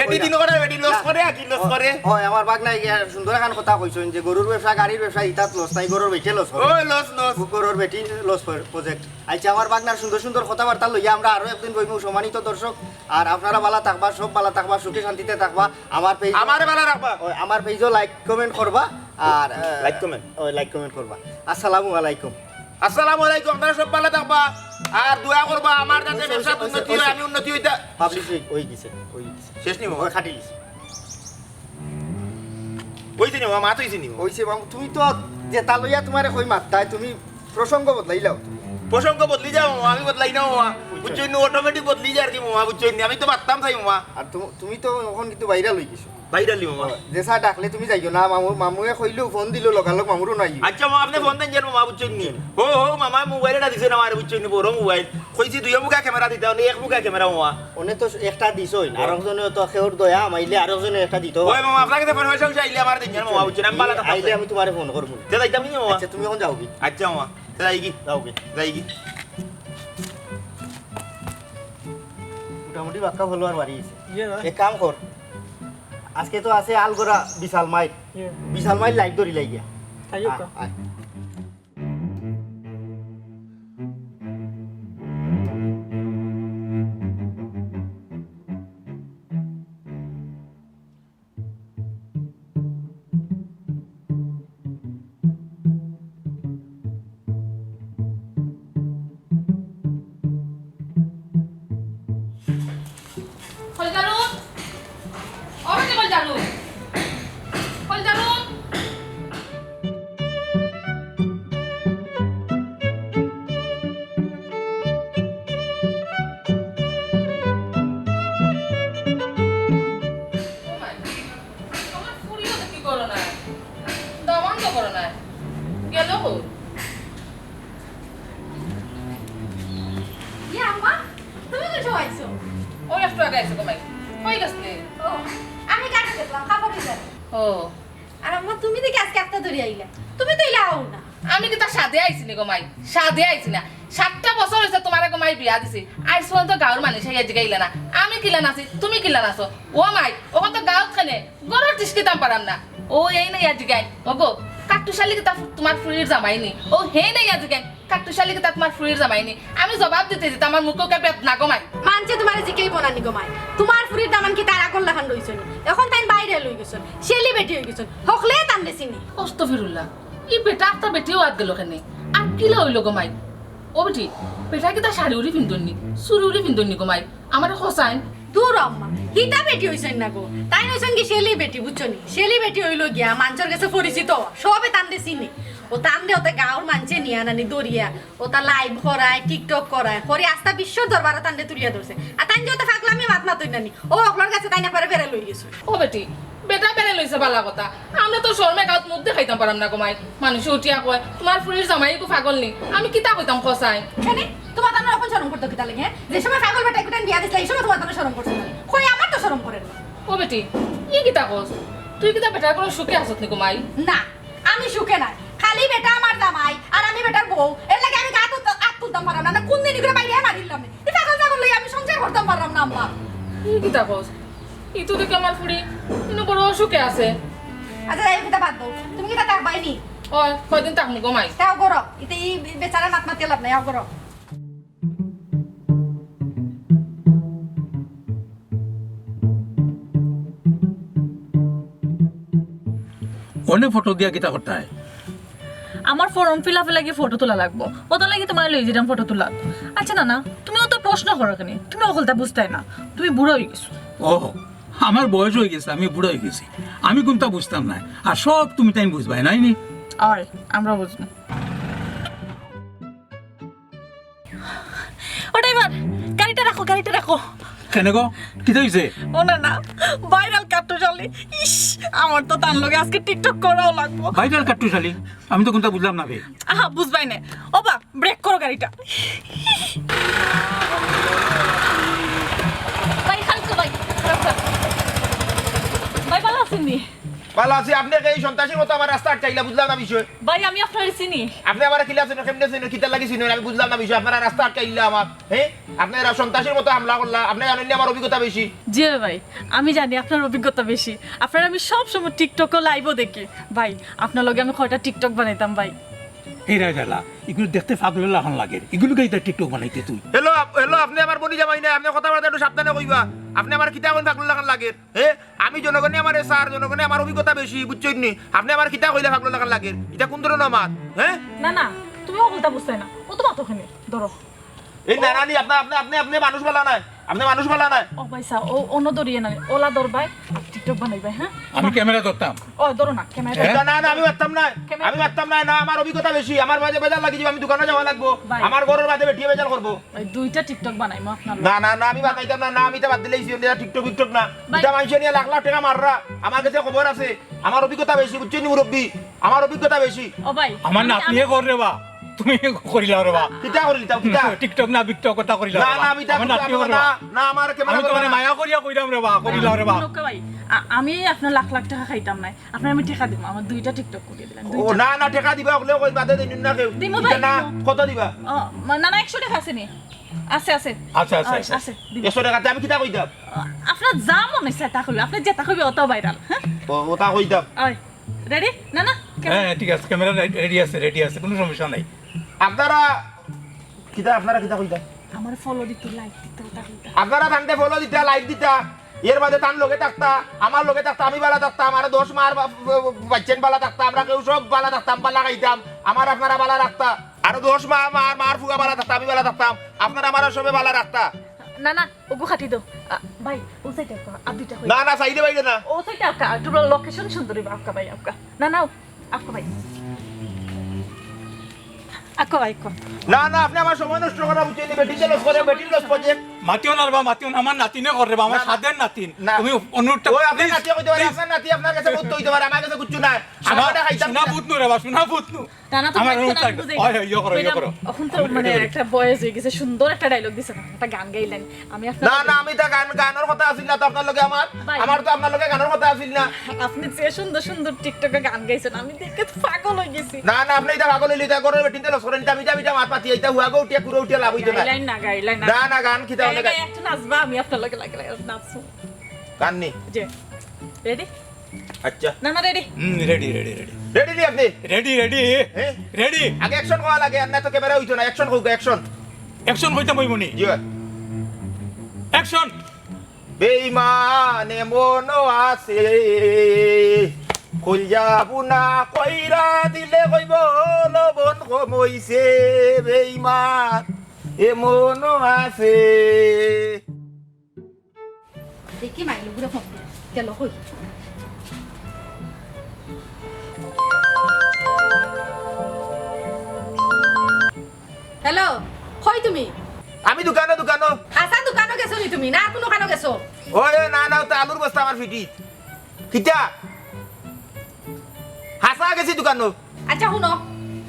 বেটি দিন করে বেটি লস করে কি লস করে হয় আমার বাগনা সুন্দর এখন কথা কইছেন যে গরুর ব্যবসা গাড়ির ব্যবসা ইতাত লস নাই গরুর বেটে লস করে ওই লস গরুর বেটি লস প্রজেক্ট আচ্ছা আমার বাগনার সুন্দর কথাবার্তা লইয়া আমরা আরো একদিন বইমু সম্মানিত দর্শক আর আপনারা ভালো থাকবা সব ভালো থাকবা সুখে শান্তিতে থাকবা আমার পেজ আমারে ভালো রাখবা আমার পেজও লাইক কমেন্ট করবা আর লাইক কমেন্ট লাইক কমেন্ট করবা আসসালামু আলাইকুম আসসালামু আলাইকুম আপনারা সব ভালো থাকবা আর দোয়া করবা আমার যাতে ব্যবসা উন্নতি হয় আমি উন্নতি হইতা পাবলিশ ওই গেছে শেষ নি মামা ওই খাটিলিস ওইছে নি মামা মাত হইছে নি ওইছে বাবু তুমি তো যে তা লইয়া তোমারে কই মাত্তায় তুমি প্রসঙ্গ বদলাইলাও প্রসঙ্গ বদলি যাও মামা আমি বদলাই না মামা বুঝছেন অটোমেটিক বদলি যায় আর কি মামা বুঝছেন আমি তো পারতাম চাই মামা আর তুমি তো এখন কিন্তু বাইরে লই গেছো ভাইরাল নি মামা যে স্যার ডাকলে তুমি যাইও না মামুয়ে কইলো ফোন দিল লগালগ মামুরও নাই আচ্ছা মামা আপনি ফোন দেন যেন মামা বুঝছেন নি ও মামা মোবাইলটা দিছে না আমার বুঝছেন নি বড় মোবাইল কইছি দুই মুখা ক্যামেরা দিতে হলে এক মুখা ক্যামেরা মামা ওনে তো একটা দিছই আরেকজনে তো খেউর দয়া মাইলে আরেকজনে একটা দিত ওই মামা আপনাকে তো ফোন হইছে আইলে আমার দিন মামা বুঝছেন আমি বালা আইলে আমি তোমারে ফোন করব তে যাইতাম নি মামা আচ্ছা তুমি এখন যাও কি আচ্ছা মামা তে যাই কি যাও কি যাই কি মোটামুটি বাক্কা ফলোয়ার বাড়ি গেছে এক কাম কর আজকে তো আছে আলগোরা বিশাল মাইল লাইভ ধরি লাগিয়া আয় Koljarun! Orang ni Koljarun! Koljarun! আমার ফুরিও দেখি করো না দামান তো করো না গেল কো ইয়া আম্মা তুমি কিছু আইছো ওই একটু আগে আছে কমাই কই গেছলে ও আমি কাটে দেখলাম খাবার দিতে ও আর আম্মা তুমি দেখি আজকে একটা ধরে আইলা তুমি তো ইলাও না আমি কি তার সাথে আইছি নি গমাই সাথে আইছি না 7টা বছর হইছে তোমার গমাই বিয়া দিছি আইছ তো গাঁর মানুষ আইয়া জিগাইলা না আমি কিলা নাছি তুমি কিলা নাছো ও মাই ওখান তো গাঁত খানে গরর টিসকিতাম পারাম না ও এই না ইয়া জিগাই ওগো কাকটুশালি কি তোমার ফুরির জামাইনি ও হে না ইয়া জিগাই কাকটুশালি কি তোমার ফুরির জামাইনি আমি জবাব দিতে দিতে আমার মুখকে পেট না গমাই মানছে তোমার জিকেই বনানি গমাই তোমার ফুরির দামান কি তার আকল লাখান রইছনি এখন তাই বাইরে লই গেছন শেলি বেটি হই গেছন হকলে তান দেছিনি অস্তফিরুল্লাহ ই বেটা একটা বেটিও আদ গেল খানে আর কিলা হইল গমাই ও বেটি বেটা কি তার শাড়ি উড়ি পিন্দনি চুরি উড়ি পিন্দনি গমাই আমার খসাইন দূর আম্মা হিতা বেটি হইছেন না গো তাই নইছেন কি শেলি বেটি বুঝছনি শেলি বেটি হইল গিয়া মানচর কাছে পরিচিত সবে তান দেছিনি ও তান দে ওতে গাঁর মানছে নিয়া নানি দরিয়া ও তা লাইভ করায় টিকটক করায় করে আস্তা বিশ্ব দরবারে তান দে তুলিয়া ধরছে আর তাই যে ওতে ফাগলামি মাত মাতই নানি ও অকলার কাছে তাই না পারে বেড়ে লই গেছে ও বেটি বেটা বেড়ে লইছে বালা কথা আমরা তো শর্মে গাঁত মুখ দেখাইতাম পারাম না গমাই মানুষ উঠিয়া কয় তোমার ফুরির জামাই কো পাগল নি আমি কিতা কইতাম খসাই কেনে তোমার তান এখন শরম করতে কিতা লাগে যে সময় পাগল বেটা একটু বিয়া দিছলা এই সময় তোমার তান শরম করছে না কই আমার তো শরম করে না ও বেটি ই কিতা কস তুই কিতা বেটার কোনো সুখে আসত নি গমাই না আমি সুখে নাই খালি বেটা আমার জামাই আর আমি বেটার বউ এর লাগে আমি গাত তুলতাম পারাম না কোন দিন করে বাইরে মারিলাম এই পাগল পাগল লই আমি সংসার করতাম পারলাম না আম্মা ই কিতা কস ই তো দেখে আমার ফুরি ইনো বড় সুখে আছে আচ্ছা এই কথা বাদ দাও তুমি কি তা বাইনি ও কয়দিন তাক মু গমাই তাও করো ইতে এই বেচারা মাত মাতে লাভ নাই আও করো অনেক ফটো দিয়া কিতা করতে হয় আমার ফর্ম ফিল আপে লাগে ফটো তোলা লাগবো ওটা লাগে তোমার লই যেতাম ফটো তোলা আচ্ছা না না তুমি অত প্রশ্ন করো কেন তুমি অকলটা বুঝতাই না তুমি বুড়ো হয়ে গেছো ও আমার বয়স হয়ে গেছে আমি বুড়ো হয়ে গেছি আমি কোনটা বুঝতাম না আর সব তুমি তাই বুঝবাই নাই নি আর আমরা বুঝবো ওটা এবার গাড়িটা রাখো কেন গো কিতা হইছে ও না না ভাইরাল কাটতো চলে ইস আমার তো তার লগে আজকে টিকটক করাও লাগবো ভাইরাল কাট্টু শালি আমি তো কোনটা বুঝলাম না বে আহা বুঝবাই না ও বা ব্রেক করো গাড়িটা ভাই খালতো ভাই ভাই ভালো আছেন নি ভালো আছি আপনি এই সন্ত্রাসীর মতো আমার রাস্তা আটকাইলা বুঝলাম না বিষয় ভাই আমি আপনার চিনি আপনি আমার কিলা আছেন কেমনে আছেন কিতা লাগিছেন আমি বুঝলাম না বিষয় আপনারা রাস্তা আটকাইলা আমার হ্যাঁ আপনারা সন্ত্রাসীর মতো হামলা করলা আপনি জানেন না আমার অভিজ্ঞতা বেশি জি ভাই আমি জানি আপনার অভিজ্ঞতা বেশি আপনার আমি সব সময় টিকটক ও লাইভও দেখি ভাই আপনার লগে আমি কয়টা টিকটক বানাইতাম ভাই এই রাইলা এগুলো দেখতে পাগল লাগান লাগে এগুলো গাইতে টিকটক বানাইতে তুই হ্যালো হ্যালো আপনি আমার বনি জামাই না আপনি কথাবার্তা একটু সাবধানে কইবা আপনি আমার কিতা কোন ফাগল লাগান লাগে আমি জনগণে আমার স্যার জনগণে আমার অভিজ্ঞতা বেশি বুঝছেন নি আপনি আমার কিতা কইলে ফাগল লাগান লাগে এটা কোন ধরনের মাত না না তুমি অকলটা বুঝতাই না ও তো মাতোখানে ধরো এই নানানি আপনি মানুষ বলা নাই আপনি মানুষ বলা না ও ভাই সা ও অন্য দরিয়ে না ওলা দরবাই টিকটক বানাইবে হ্যাঁ আমি ক্যামেরা ধরতাম ও ধরো না ক্যামেরা হ্যাঁ? না আমি পারতাম না আমি পারতাম না না আমার অভিজ্ঞতা বেশি আমার মাঝে বেজার লাগি আমি দোকানে যাওয়া লাগবো ভাই। আমার ঘরের বাদে বেটিয়ে বেজার করবো ওই দুইটা টিকটক বানাইমু আপনার না আমি বানাইতাম না আমি তো বাদ দিলেই টিকটক না ভাই। এটা মানুষ নিয়ে লাখ লাখ টাকা মাররা আমার কাছে খবর আছে আমার অভিজ্ঞতা বেশি বুঝছেন নি মুরব্বী আমার অভিজ্ঞতা বেশি ও ভাই আমার নাতনিয়ে কর রে বা তুমি করিলা রে বা কিতা করলি তাও কিতা টিকটক না বিকটক কথা করিলা না আমি তা আমার নাতনিয়ে কর না না আমার আমি ক্যামেরা তো মানে মায়া করিয়া কইরাম রে বা করিলা রে বা লোকে ভাই আমি আপনার লাখ লাখ টাকা খাইতাম না আপনার আমি টাকা দিব আমার দুইটা টিকটক করিয়ে দিলাম ও না টাকা দিবা ওগুলো কই বাদে দিন না কেউ দিমু ভাই, না দিমু। কত দিবা ও না না 100 টাকা আছে নি আছে আছে আচ্ছা আচ্ছা আচ্ছা আছে দিব 100 টাকাতে আমি কিতা কইতাম আপনার যা মনে হয় তা কইবে আপনি যেটা কইবে অত ভাইরাল হ্যাঁ ওটা কইতাম ওই রেডি না না হ্যাঁ ঠিক আছে ক্যামেরা রেডি আছে কোনো সমস্যা নাই আপনারা কিতা কইতাম আমার ফলো দিতে লাইক দিতে ওটা কইতা আপনারা থাকতে ফলো দিতা লাইক দিতা এর বাদে তার লগে থাকতা আমার লগে থাকতা আমি বালা থাকতাম আর 10 মার বাচ্চেন বালা থাকতা আমরা কেউ সব বালা থাকতাম বালা খাইতাম আমার আপনারা বালা রাখতা আর 10 মার ফুগা বালা থাকতা আমি বালা থাকতাম আপনারা আমার সবে বালা রাখতা না না ওগো খাটি দাও ভাই ও সাইডে আর দুইটা কই না সাইডে বাইরে না ও সাইডে आपका टोटल लोकेशन सुंदरी आपका भाई आपका ना ना आपका भाई आपका भाई को না আপনি আমার সময় নষ্ট করা বুঝছেন বেটি লস করে বেটি লস প্রজেক্ট মাতিও না রে বা মাতিও না আমার নাতিনে কর রে বা আমার সাদের নাতিন না। তুমি অনুরোধটা ওই আপনি নাতি কইতে পারে আপনার নাতি আপনার কাছে বুঝতে হইতে পারে আমার কাছে কিচ্ছু নাই আমার এটা খাইতাম শোনা বুতনু রে বা শোনা বুতনু টানা তো আমার বুঝতে না, অনুরোধ বুঝাই হয় না। ইয়ে করো ইয়ে করো এখন তো মানে একটা বয়স হয়ে গেছে সুন্দর একটা ডায়লগ দিছে না একটা গান গাইলেন আমি আপনার না আমি তো গানের কথা আসিল না তো আপনার লগে ভাই। আমার তো আপনার লগে গানের কথা আসিল না আপনি যে সুন্দর সুন্দর টিকটকে গান গাইছেন আমি দেখে তো পাগল হয়ে গেছি না আপনি এটা পাগল হইলে এটা করে বেটিতে লস করেন এটা মাত পাতি এটা হুয়া গো উঠিয়া কুরো উঠিয়া লাভ হইতো না গাইলাইন না গান খিতা অনেক একটু নাচবা আমি আপনার লগে লাগে নাচবো গান নি যে রেডি আচ্ছা না না রেডি রেডি রেডি নি আপনি রেডি হ্যাঁ রেডি আগে অ্যাকশন করা লাগে আর না তো ক্যামেরা হইতো না অ্যাকশন হোক অ্যাকশন অ্যাকশন কইতাম বইমনি জি অ্যাকশন বেঈমান মন আছে কই যাবো না কইরা দিলে কইব লবণ কমইছে বেঈমান এমন আছে দেখি মাইলো ঘুরে ফোন গেল কই হ্যালো কই তুমি আমি দোকানো আচ্ছা দোকানো গেছো নি তুমি না আর কোনো কানো গেছো ওই না তো আলুর বস্তা আমার ফিটি কিটা হাসা গেছি দোকানো আচ্ছা শুনো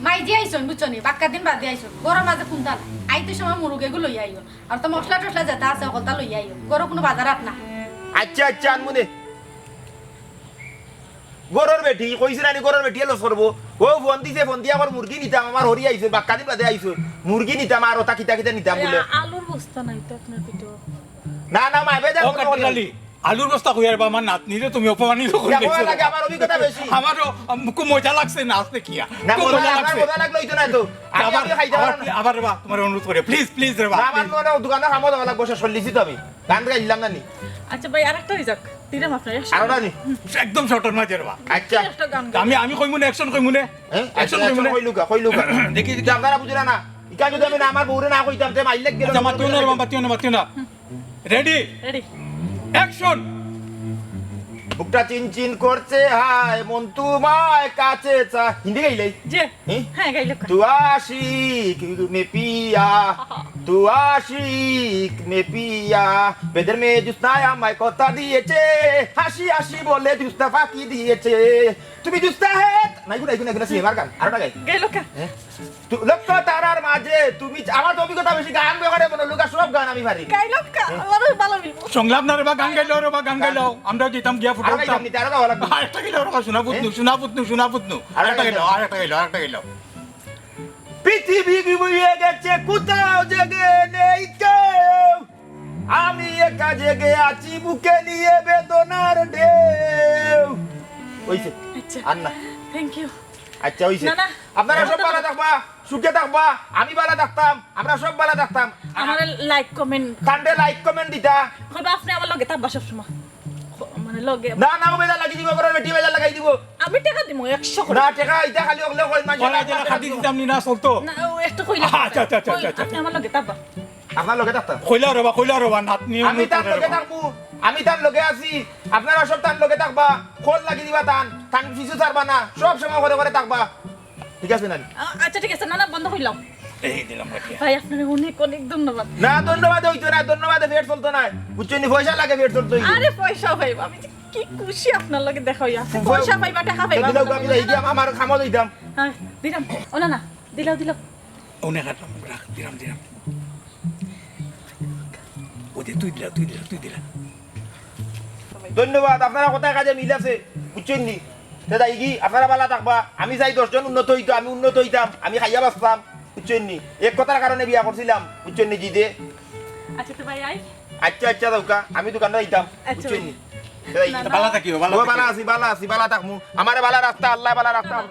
মাই দিয়ে আইসন বুঝছো নি বাক্কা দিন বাদ দিয়ে আইসন গরম মাঝে কুন্তাল আইতে সময় মুরুগে গুলো লই আইও আর তো মশলা টসলা যেটা আছে সকলটা লই আইও গরম কোনো বাজার আপ না আচ্ছা আনমুনে গরুর বেটি কইছে নানি গরুর বেটি লস করবো ও ফোন দিয়া আমার মুরগি নিতাম আমার হরি আইছে বাক্কা দিন বাদে আইছে মুরগি নিতাম আর ওটা কিতা নিতাম বলে আলুর বস্তা নাই তো আপনার ভিতর না মাইবে যা ও কাটলালি আলুর বস্তা কইয়ার বা আমার নাতনিরে তুমি অপমানিত করে যাবো লাগে দিয়েছো আমার অভিজ্ঞতা বেশি আমারও খুব মজা লাগছে নাচতে কিয়া না খুব মজা মজা আমার লাগছে মজা লাগলো হইতো না তো আবার আমি খাইতে পারো না আবার রে বা তোমার অনুরোধ করে প্লিজ রে বা না, আমার মনে হয় দোকানে খামো দেওয়া লাগবো সে চল্লিশই তো আমি গান গাইলাম না নি আচ্ছা ভাই আরেকটা হয়ে যাক দিলাম আপনার আরো না নি একদম শর্টর মাঝে রে বা আচ্ছা একটা গান আমি কইমু না অ্যাকশন কইমু না হ্যাঁ অ্যাকশন action কইমু না কইলুকা দেখি কিন্তু আপনারা বুঝলা না ইকা যদি আমি না আমার বউরে না কইতাম তে মাইলে গেল আচ্ছা মাতিও না রেডি রেডি অ্যাকশন বুকটা চিন করছে হায় মন তোমায় কাছে চা হিন্দি গাইলাই যে হ্যাঁ? হ্যাঁ গাইলো तू आशिक में पिया तू आशिक में पिया বেদের মে জুস্তায়া মাই কথা দিয়েছে হাসি বলে জুস্তা ফাঁকি দিয়েছে তুমি জুস্তা হে নাই গুনা সিনেমার গান আরটা গাই গাইলো কা লক্ষ তারার মাঝে তুমি আমার তো অভিজ্ঞতা বেশি গান বেকারে মনে লোকা সব গান আমি পারি গাইলো কা আমার ভালো মিলবো সংলাপ না রে বা গান গাইলো রে বা গান গাইলো আমরা যেতাম গিয়া ফুটে আর গাইতাম নি তারা গাওয়া লাগবে আরেকটা গেলো রে শোনা পুতনু আরেকটা গেলো পৃথিবী ঘুমিয়ে গেছে কোথাও জেগে নেই কেউ আমি একা জেগে আছি বুকে নিয়ে বেদনার ঢেউ ওইছে আচ্ছা আর না থ্যাংক ইউ আচ্ছা ওইছে না, না। আপনারা সব ভালো থাকবা সুখে থাকবা আমি ভালো থাকতাম আমরা সব ভালো থাকতাম আমার লাইক কমেন্ট কান্ডে লাইক কমেন্ট দিতা কইবা আপনি আমার লগে তাব্বা সব সময় মানে লগে না ও বেজা লাগি দিব করে বেটি বেজা লাগাই দিব আমি টাকা দিমু 100 করে না টাকা ইটা খালি ওগলে কই মাঝে কলা জেলা খাদি দিতাম নি না চলতো না ও একটা কইলা আচ্ছা। আপনি আমার লগে তাব্বা আপনার লগে থাকতাম কইলা রবা নাতনি আমি তার লগে থাকবো আমি তার লগে আছি আপনারা সব তার লগে থাকবা খোল লাগি দিবা তান কিছু ছাড়বা না সব সময় করে করে থাকবা ঠিক আছে না আচ্ছা ঠিক আছে না না বন্ধ করলাম এই দিলাম রাখিয়া ভাই আপনার অনেক অনেক ধন্যবাদ না ধন্যবাদ হইতো না ধন্যবাদে ফের চলতো না বুঝছেন পয়সা লাগে ফের চলতো আরে পয়সা পাইবা আমি যে কি খুশি আপনার লগে দেখা হইয়া পয়সা পাইবা টাকা পাইবা আমি যাই আমার খামো দিতাম হ্যাঁ দিলাম ও না না দিলাও দিলাও অনেক হাতলাম রাখ দিলাম ওদের তুই দিলা ধন্যবাদ আপনারা কোথায় কাজে মিল আছে বুঝছেন নি দাদা ইগি আপনারা ভালো থাকবা আমি চাই 10 জন উন্নত হইতো আমি উন্নত হইতাম আমি খাইয়া বাঁচতাম বুঝছেন নি এক কথার কারণে বিয়া করছিলাম বুঝছেন নি জিদে আচ্ছা তো ভাই আই আচ্ছা দৌকা আমি দোকানে যাইতাম আচ্ছা বুঝছেন নি ভালো থাকিও ভালো আছি ভালো থাকমু আমারে ভালো রাখতা আল্লাহ ভালো রাখতাম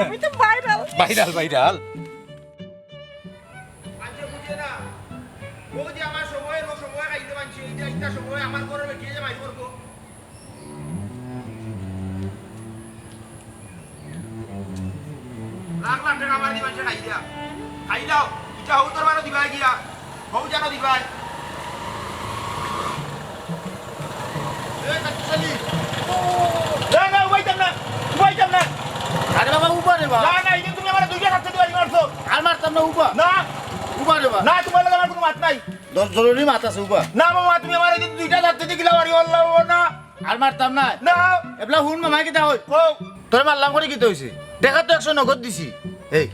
আমি তো ভাইরাল বাইরাল আচ্ছা বুঝে না ও যে আমার সময় খাইতে পারছি এইটা সময় আমার করে কি যে মাই করব লাখ টাকা আমার দিবান সে খাই দাও এটা হউ তোর মানো দিবাই গিয়া হউ জানো দিবাই এই কাটছলি না উবাইতাম না আরে বাবা উপা রে বাবা না এই তুমি আমার দুইটা হাতে দিবাই মারছো আর মারতাম না উপা না উপা রে বাবা না তোমার লাগে আমার কোনো মাত নাই 10 জরুরি মাত আছে উপা না মামা তুমি আমার এই দুইটা হাতে দিলা বাড়ি আল্লাহ না আর মারতাম না না এবলা হুন মামা কিটা হই ও তোর মারলাম করে কিটা হইছে দেখা তো 100 নগদ দিছি এই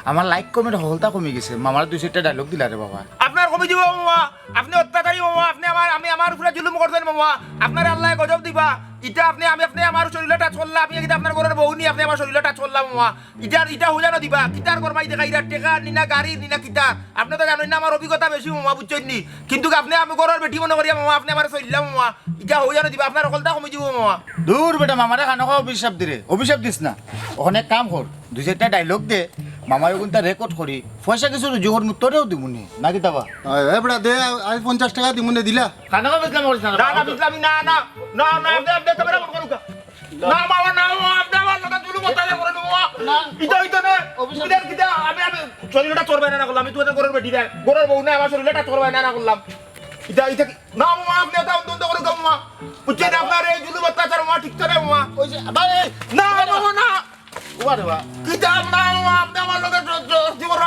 আমার লাইক কমেন্ট হলতা কমে গেছে মামার 200টা ডায়লগ দিলা রে বাবা আপনার কবি দিব মামা আপনি অত্যাচারী মামা আপনি আমি আমার উপরে জুলুম করছেন মামা আপনার আল্লাহ গজব দিবা এটা আপনি আমার শরীরটা চললা আপনি কিন্তু আপনার ঘরের বউ নি আপনি আমার শরীরটা চললাম মামা এটা হুজানো দিবা কিতার করবাই দেখা ইরা টেকা নিনা গাড়ি নিনা কিতা আপনি তো জানেন না আমার অভিজ্ঞতা বেশি মামা বুঝছেন নি কিন্তু আপনি আমি ঘরের বেটি মনে করিয়া মামা আপনি আমার চললাম মামা এটা হুজানো দিবা আপনার অকলটা কমে দিব মামা দূর বেটা মামারে খানো খাওয়া অভিশাপ দিস না ওখানে কাম কর 200টা ডায়লগ দে মামার ওখানটা রেকর্ড করি পয়সা কিছু জোহর তোরেও দিমুনি না কি তাবা এবড়া দে আজ 50 টাকা দিমুনে দিলা খানা খাওয়া বেচলাম করিস না না ইসলামী না আপনি ক্যামেরা বন্ধ করুন না মামা না আপনি আমার লোকে জুলুম অত্যাচার করেন মামা এটা না অভিশাপ কিটা আমি শরীরটা চড়বাই না করলাম আমি তোদের ঘরের বেটি না ঘরের বউ না আমার শরীরটা চড়বাই না করলাম এটা না মামা আপনি এটা অন্তত করুন মামা বুঝছেন আপনার এই জুলুম অত্যাচার মামা ঠিক করে মামা ওই যে ভাই না মামা না ওবা রে বাবা কিটা না মামা আপনি আমার লোকে জীবন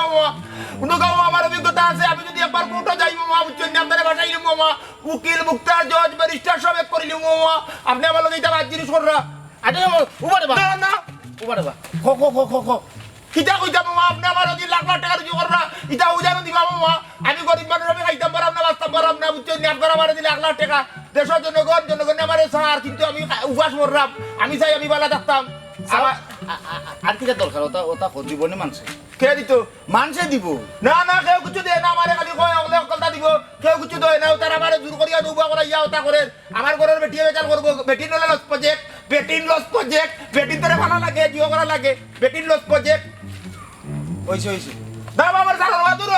মামা আমার অভিজ্ঞতা আছে আমি যদি একবার কোর্টে যাই মামা বুঝছেন আপনার বাসায় মামা উকিল মুক্তার জজ ব্যারিস্টার সব এক করে মামা আপনি আমার লোকে এটা বাদ জিনিস কররা আরে ওবা রে বাবা না ওবা রে বাবা খো কিটা কইতা মামা আপনি আমার যদি লাখ টাকা রুজি কররা এটা উজানো দিবা মামা আমি গরিব মানুষ আমি খাইতাম পারাম না বাঁচতাম পারাম না বুঝছেন নি আপনারা আমার দিলে 1 লাখ টাকা দেশের জনগণ আমার সার কিন্তু আমি উপাস মরলাম আমি চাই আমি ভালো থাকতাম আর কিটা দরকার ওটা জীবনে মানছে কে দিত মানছে দিব না কেউ কিছু দেয় না আমারে খালি কয় অগলে অকলতা দিব কেউ কিছু দেয় না তারা আমারে জোর করিয়া দুবা করা ইয়া ওটা করে আমার ঘরের বেটিয়ে বেচার করবো বেটিন লস প্রজেক্ট বেটিন তোরে ভালো লাগে জিও করা লাগে বেটিন লস প্রজেক্ট হইছে না আমার সারা রোয়া দূর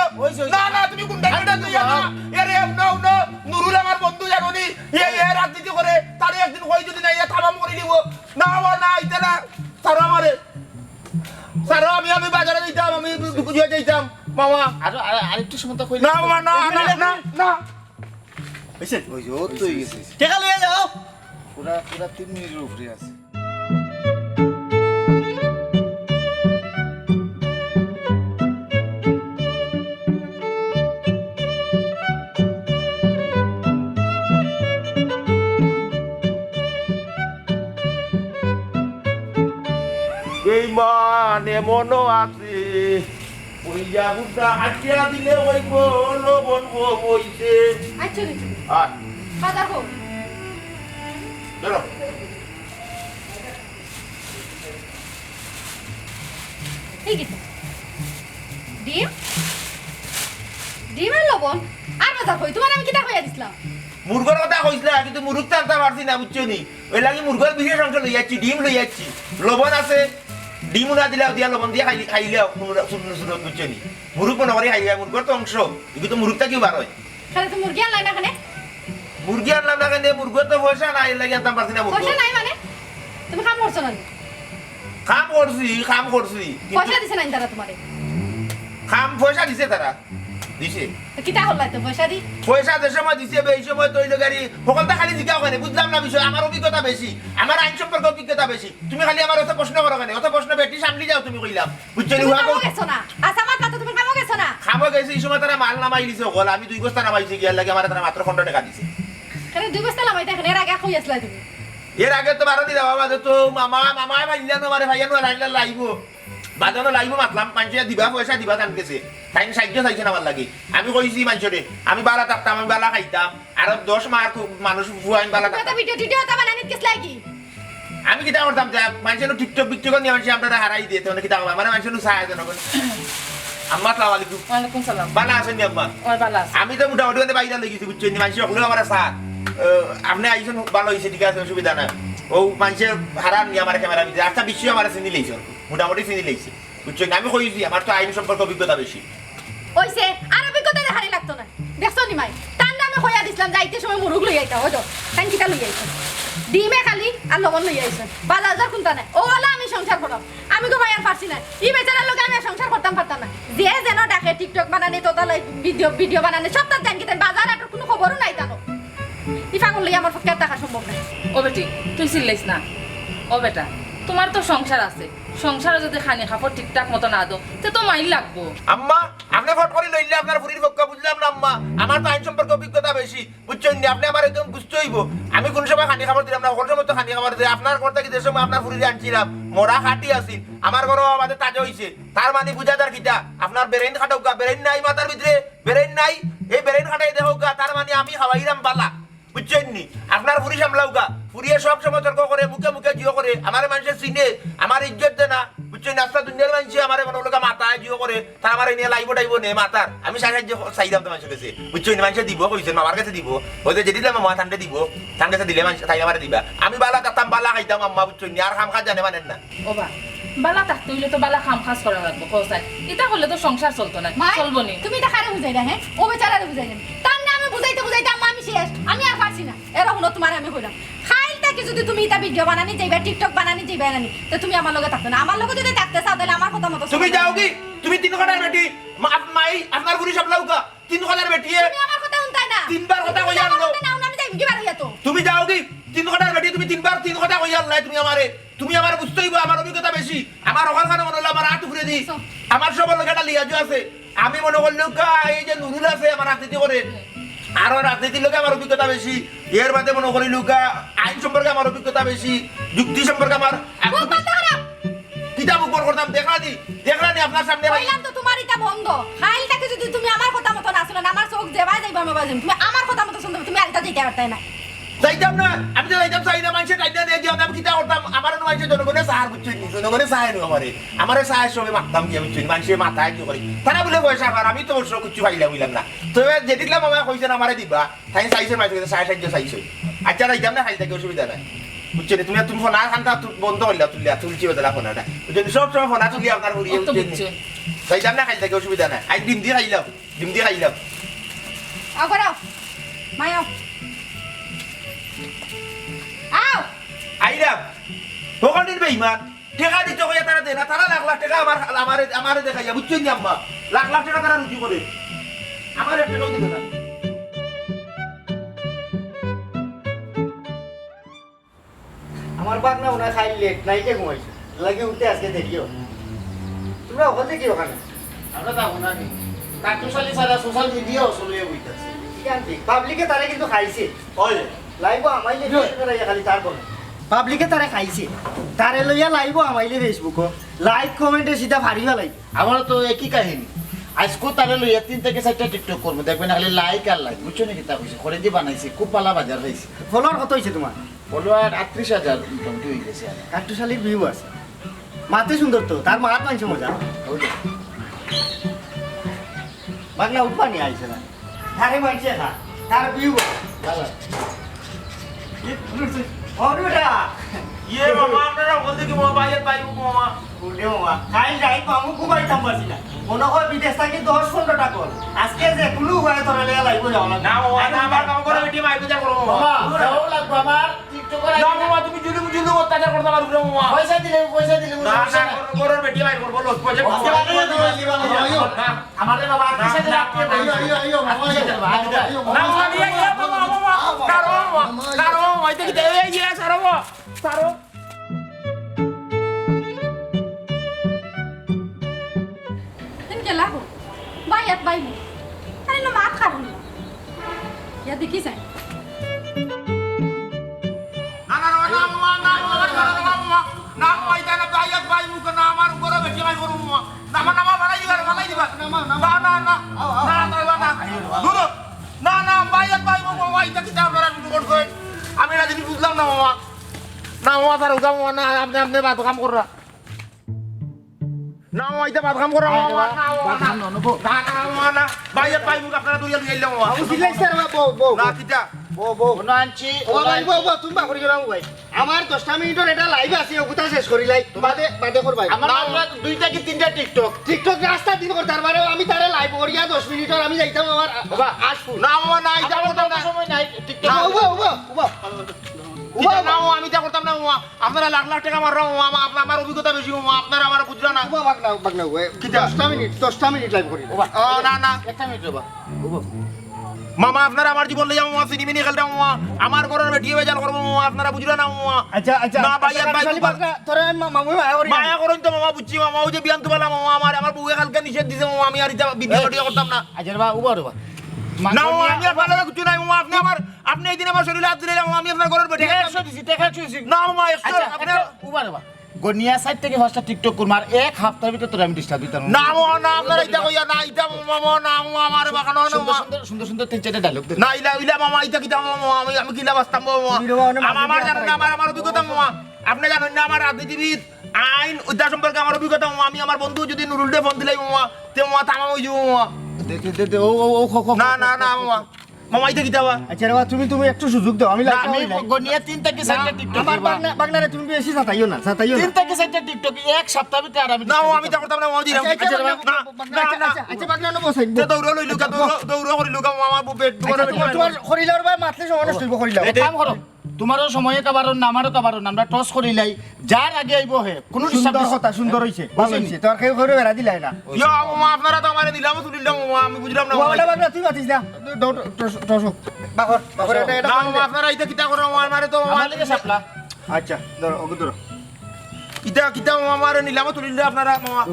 না তুমি কোনটা তুই জানো এরে নো নুরুল আমার বন্ধু জানো নি এ রাজনীতি করে তারে একদিন কই যদি না ইয়া থামাম করে দিব না ইতে না সারা আমারে সারা আমি বাজারে যাইতাম আমি দুকুজিয়া যাইতাম মামা আরেকটু সময় তো কই না মামা না হইছে ও তো হই গেছে টাকা লইয়া যাও পুরা 3 মিনিটের উপরে আছে এই মান এমনও আছে ওই জাগুটা আটিয়া দিলে ওই লবণ বইছে আচ্ছা আর বাজার হোক চলো এই গেছে ডিম আর লবণ আর বাজার হই তোমার আমি কিটা কইয়া দিছিলাম মুরগর কথা কইছিলা কিন্তু মুরগ টানতে পারছি না বুঝছো নি ওই লাগি মুরগর বিশেষ অংশ লই যাচ্ছি ডিম লই যাচ্ছি লবণ আছে ডিম না দিলে দিয়া লবণ দিয়ে খাইলে শুনো বুঝছো নি মুরগ মনে করে খাইলে মুরগর তো অংশ এগুলো তো মুরগটা কি বার হয় খালি তো মুরগি আনলাই না খানে মুরগি আনলাম না কেন মুরগর তো পয়সা নাই লাগি আনতাম পারছি না মুরগ পয়সা নাই মানে তুমি কাম করছো না কাম করছি পয়সা দিছে না তারা তোমারে পয়সা দিছে তারা দিছে কিতা হল্লাই তো পয়সা দি পয়সা যে সময় দিছে এই সময় তৈল গাড়ি সকলটা খালি জিজ্ঞাসা করে বুঝলাম না বিষয় আমার অভিজ্ঞতা বেশি আমার আইন সম্পর্কে অভিজ্ঞতা বেশি তুমি খালি আমার অত প্রশ্ন করো কেন অত প্রশ্ন বেটি সামলি যাও তুমি কইলাম বুঝছো নি তুমি খামো গেছো না আচ্ছা আমার কথা তুমি খামো গেছো না খাবো গেছে এই সময় তারা মাল নামাই দিছে সকল আমি 2 বস্তা নামাইছি গিয়ার লাগে আমার তারা মাত্র 15 টাকা দিছে এখানে 2 বস্তা লামাই দেখেন এর আগে কই আসলা তুমি এর আগে তো বারো দিলা বাবা তো মামা মামা ভাইলানো মারে ভাইয়ানো লাইলা লাইব বাজানো লাইব মাতলাম মানুষে দিবা পয়সা দিবা টানতেছে টাইম সাহায্য চাইছে না আমার লাগে আমি কইছি মানুষরে আমি বালা থাকতাম আমি বালা খাইতাম আর 10 মাস মানুষ ফুয়াইন বালা এটা থাকতাম ভিডিও টিডিও তা বানানিত কেস লাগি আমি কিটা করতাম যে মানুষের টিকটক বিকটক নিয়ে মানুষ আমরা হারাই দিয়ে তো কিটা মানে মানুষের সাহায্য না আম্মা আসসালামু আলাইকুম ওয়ালাইকুম সালাম বালা আছেন আম্মা ওই ভালো আছে আমি তো মোটামুটি মানে বাইরে লেগেছি বুঝছেন মানুষ সকলে আমার সাথ আপনি আইসেন ভালো হয়েছে ঠিক আছে অসুবিধা নাই ও মানুষের হারান নিয়ে আমার ক্যামেরা দিতে আচ্ছা বিশ্ব আমার চিনি লেগেছে মোটামুটি চিনি লেগেছে বুঝছেন আমি কইছি আমার তো আইন সম্পর্কে অভিজ্ঞতা বেশি ওইছে আর অভিজ্ঞতা দেখানি লাগতো না দেখছো নি মাই টান আমি কইয়া দিছিলাম যাইতে সময় মুরুগ লই আইতা ওই তো টান কিটা লই আইতা ডিমে খালি আর লবণ লই আইছেন বাজার কোনটা নাই ও হলা আমি সংসার করব আমি তো ভাই আর পারছি না এই বেচারার লগে আমি আর সংসার করতাম পারতাম না যে যেন ডাকে টিকটক বানানি তো তাহলে ভিডিও বানানি সব তার দেন কি বাজার আর কোনো খবরও নাই জানো ই পাগল লই আমার পক্ষে টাকা সম্ভব না ও বেটি তুই চিল্লাইস না ও বেটা তোমার তো সংসার আছে সংসারে যদি খানি খাপড় ঠিকঠাক মতো না দো তে তো মাইল লাগবো আম্মা আপনি ফট করে লইলে আপনার ফুরির পক্ষ বুঝলাম না আম্মা আমার তো আইন সম্পর্কে অভিজ্ঞতা বেশি বুঝছেন না আপনি আমার একদম বুঝতে হইব আমি কোন সময় খানি খাবার দিলাম না কোন সময় তো খানি খাবার দিই আপনার ঘর থেকে যে সময় আপনার ফুরিরে আনছিলাম মোরা খাটি আসি আমার ঘরও আমাদের তাজা হইছে তার মানে বুঝাদার কিটা আপনার ব্রেইন খাটাউকা ব্রেইন নাই মাথার ভিতরে ব্রেইন নাই এই ব্রেইন খাটাই দেখোকা তার মানে আমি খাওয়াইরাম বালা বুঝছেন নি আপনার ফুরি সামলাউকা ফুরিয়ে সব সময় তর্ক করে মুখে মুখে জিও করে আমার মানুষের চিনে আমার ইজ্জত দেয় না বুঝছেন আজকে দুনিয়ার মানুষ আমার মনে হলো মাথায় জিও করে তার আমার নিয়ে লাইব টাইব নে মাতার আমি সাহায্য চাইলাম তো মানুষের কাছে বুঝছেন মানুষের দিব কইছেন আমার কাছে দিব ওই যে দিলাম মা ঠান্ডা দিব তার কাছে দিলে মানুষ তাই আমার দিবা আমি বালা থাকতাম বালা খাইতাম আম্মা বুঝছেন আর খাম খা জানে মানেন না ও বা বালা থাকতে হইলে তো বালা খাম খাস করা লাগবো কোসাই এটা হলে তো সংসার চলতো না মা চলবো নি তুমি এটা কারে বুঝাইলা হ্যাঁ ও বেচারারে বুঝাইলেন তার না আমি বুঝাইতে আম্মা আমি শেষ আমি আর পারছি না এরকম তোমার আমি কইলাম খাইলটাকে যদি তুমি এটা ভিডিও বানানি যাইবা টিকটক বানানি যাইবা নানি তো তুমি আমার লগে থাকতে না আমার লগে যদি থাকতে চাও তাহলে আমার কথা মতো তুমি যাও কি তুমি 3 ঘন্টার বেটি মাই আপনার ফুরি সামলাউকা 3 ঘন্টার বেটি তুমি আমার কথা শুনতাই না তিনবার কথা কই আনলো আমি যাই কি বাড়ি তো তুমি যাও কি 3 ঘন্টার বেটি তুমি 3 কথা কই আনলাই তুমি আমার বুঝতে হইব আমার অভিজ্ঞতা বেশি আমার ওখানে মনে হলো আমার হাত ঘুরে দি আমার সবার লগে একটা লিয়াজু আছে আমি মনে করলেও এই যে নুরুল আছে আমার রাজনীতি করে আরো রাজনীতির লোকে আমার অভিজ্ঞতা বেশি এর বাদে মনে করি লুকা আইন সম্পর্কে আমার অভিজ্ঞতা বেশি যুক্তি সম্পর্কে আমার কিতাব উপর করতাম দেখলানি আপনার সামনে কইলাম তো তোমার এটা বন্ধ খাইলটাকে যদি তুমি আমার কথা মতো না শুনো আমার চোখ দেবাই যাইবা আমি বাজিম তুমি আমার কথা মতো শুনতে তুমি আরেকটা দিতে পারতাই না যাইতাম না আমি তো যাইতাম চাই না মানুষের টাইনা নিয়ে গিয়ে আমি কিতা করতাম আমার মানুষের জনগণের সাহার বুঝছেন জনগণের সাহায় নো আমার সাহায্য সবে মারতাম গিয়ে বুঝছেন মানুষের মাথায় কি করি তারা বলে পয়সা আর আমি তো অবশ্য কিছু পাইলাম বুঝলাম না তো যে দেখলাম আমার কইছেন আমারে দিবা তাই চাইছে মাইছে সাহায্য চাইছে আচ্ছা যাইতাম না খাই থাকে অসুবিধা নাই বুঝছেন তুমি ফোন আর খান্তা বন্ধ করলা তুলছি বদলা ফোনটা বুঝছেন সব সময় ফোনা তুলি আপনার ঘুরিয়ে বুঝছেন যাইতাম না খাই থাকে অসুবিধা নাই আই ডিম দিয়ে খাইলাম আগরাও মায়াও আও আইরাম ভগবানের বেঈমান টাকা দিতে কইয়া তারা দেয় না তারা লাখ লাখ টাকা আমারে দেখাইয়া বুঝছেন নি আম্মা লাখ লাখ টাকা তারা রুজি করে আমার এক টাকাও দিল না আমার বাপ না ওনা খাই লেট নাইটে ঘুমাইছে লাগে উঠতে আজকে দেরিও তোমরা ওখান থেকে ওখানে আমরা যাবো না নি কাটুশালি সারা সোশ্যাল মিডিয়াও চলিয়ে বইতাছে পাবলিকে তারা কিন্তু খাইছে ওই লাইভ আমাইলে খালি তার বলে পাবলিকে তারা খাইছে তারে লইয়া লাইভ আমাইলে ফেসবুক লাইক কমেন্টে সিধা ভারি ফেলাই আমারও তো একই কাহিনী আজকেও তারা লইয়া 3 থেকে 4টা টিকটক করবো দেখবেন খালি লাইক আর লাইক বুঝছো নাকি তা কইছে করে দিয়ে বানাইছে খুব পালা বাজার হয়েছে ফলোয়ার কত হয়েছে তোমার ফলোয়ার 38,000 মোটামুটি হয়ে গেছে আর কাটুশালির ভিউ আছে মাতে সুন্দর তো তার মাত মানছে মজা বাংলা উঠবানি আইছে না তারে মানছে না তার ভিউ ভালো অরুরা ইয়ে মামা আপনারা বলতে কি মোবাইলে পাইবো মামা ওরে মামা খাই যাই পামু কুবাইতাম পারছি না মনে হয় বিদেশ থেকে 10-15 টাকা আজকে যে কোনো উপায় তোরা লেগে লাগবে যাও না না মামা না আমার কাম করে বেটি মাই বিচার করো মামা যাও লাগবো আমার টিকটক করা না মামা তুমি জুলুম জুলুম অত্যাচার করতে পারো না মামা পয়সা দিলে না না গরুর বেটি ভাই করবো লস পয়সা আমাদের বাবা কিসে দিলে আপনি না মামা দিয়ে গিয়ে মামা মামা কারো মামা এটা কি দেবে গিয়ে সারো সারো তুমি গেলা হো বাইয়াত বাইবু আরে না মাত খাবো না ইয়া দেখি যাই না না না মামা না মামা না মামা এটা না বাইয়াত বাই মুখ না আমার গরুর বেটি ভাই করবো মামা না মামা বালাই দিবা না না না না দূর না না বাইয়াত বাই মুখ মামা এটা কি আপনারা করছো আমি না জিনিস বুঝলাম না মামা না মামা তার উঠা মামা না আপনি আপনি বাদ কাম কররা না মামা এটা বাদ কাম কররা মামা না মামা না বাইয়াত বাই মুখ আপনারা দুইয়া লইলাম মামা না কিটা কোন আনছি ও ভাই বাবা তুমি বা করি গেলাম ভাই আমার 10টা মিনিটের এটা লাইভ আছে ওগুতা শেষ করি লাই বাদে বাদে করবাই আমার আমরা দুইটা কি তিনটা টিকটক টিকটক রাস্তা দিন কর তার মানে আমি তারে লাইভ করিয়া 10 মিনিটের আমি যাইতাম আমার বাবা আসবো না মামা না এটা আমার করতাম তো না সময় নাই টিকটক উবা উবা উবা কিটা না মামা আমি এটা করতাম না মামা আপনারা লাখ লাখ টাকা মাররা মামা আমার অভিজ্ঞতা বেশি মামা আপনারা আমার বুঝলা না উবা বাগনা ওই কিটা? 10টা মিনিট লাইভ করি ও না না একটা মিনিট বাবা মামা আপনারা আমার জীবন লইয়া মামা সিনেমিনি খেলতে মামা আমার ঘরের বেটি বেজাল করবো মামা আপনারা বুঝলা না মামা আচ্ছা আচ্ছা না বাইয়াত বাই তোরে মামু মায়া করি মায়া করেন তো মামা বুঝছি মামা ওই যে বিয়ান তো বলা মামা আমার বউয়ে কালকে নিষেধ দিছে মামা আমি আর এটা ভিডিও ভিডিও করতাম না আচ্ছা বাবা উবা বাবা না মামা আমি আপনার কিছু নাই মামা আপনি এই দিন আমার শরীরে হাত দিলে মামা আমি আপনার ঘরের বেটি দেখা দিছি না মামা আচ্ছা আপনার উবা বাবা গনিয়া সাইড থেকে ফার্স্টটা টিকটক করব আর এক সপ্তাহের ভিতর তোর আমি ডিস্টার্ব দিতাম না মামা না আপনারা এটা কইয়া না এটা মামা না মামা আমার বাগানো না মামা সুন্দর সুন্দর তিন চারটা ডায়লগ দে না ইলা মামা এটা কিটা মামা আমি কিলা বাস্তাম মামা আমার জানেন না আমার অভিজ্ঞতা মামা আপনি জানেন না আমার রাজনীতিবিদ আইন উদ্ধার সম্পর্কে আমার অভিজ্ঞতা মামা আমি আমার বন্ধু যদি নুরুল ডে ফোন দিলাই মামা তে মামা তামা হই যাবো মামা দে ও না না না মামা মামা এটা কিটা বা আচ্ছা রে তুমি একটু সুযোগ দাও আমি লাইভ আমি গনিয়া তিন থেকে চারটা টিকটক আমার বাগনারে তুমি বেশি সাতাইও না তিন থেকে চারটা টিকটক এক সপ্তাহের ভিতরে আর আমি না মামা আমি তা করতাম না মামা দিলাম আচ্ছা বাগনা বসাই দৌড় লইলু কা দৌড় করিলু কা মামা বেড তোমার খরিলার ভাই মাতলে সময় নষ্ট হইব খরিলার এক কাম করো তোমারও সময়ে কাবারণ না আমারও কাবারণ আমরা টস করিলাই যার আগে আইব হে কোনো সুন্দর কথা সুন্দর হইছে ভালো হইছে তোর কেউ করে বেড়া দিলাই না ইয়া মামা আপনারা তো আমারে দিলাম তুলিলাম মামা আমি বুঝলাম না বাগনা বাগনা তুই মাতিস না টসক বাগর এটা না মামা আপনারা এটা কিটা করো আমারে তো আমার দিকে সাপলা আচ্ছা ধরো ওকে ধরো কিটা মামা আমারে নিলাম তুলিলে আপনারা মামা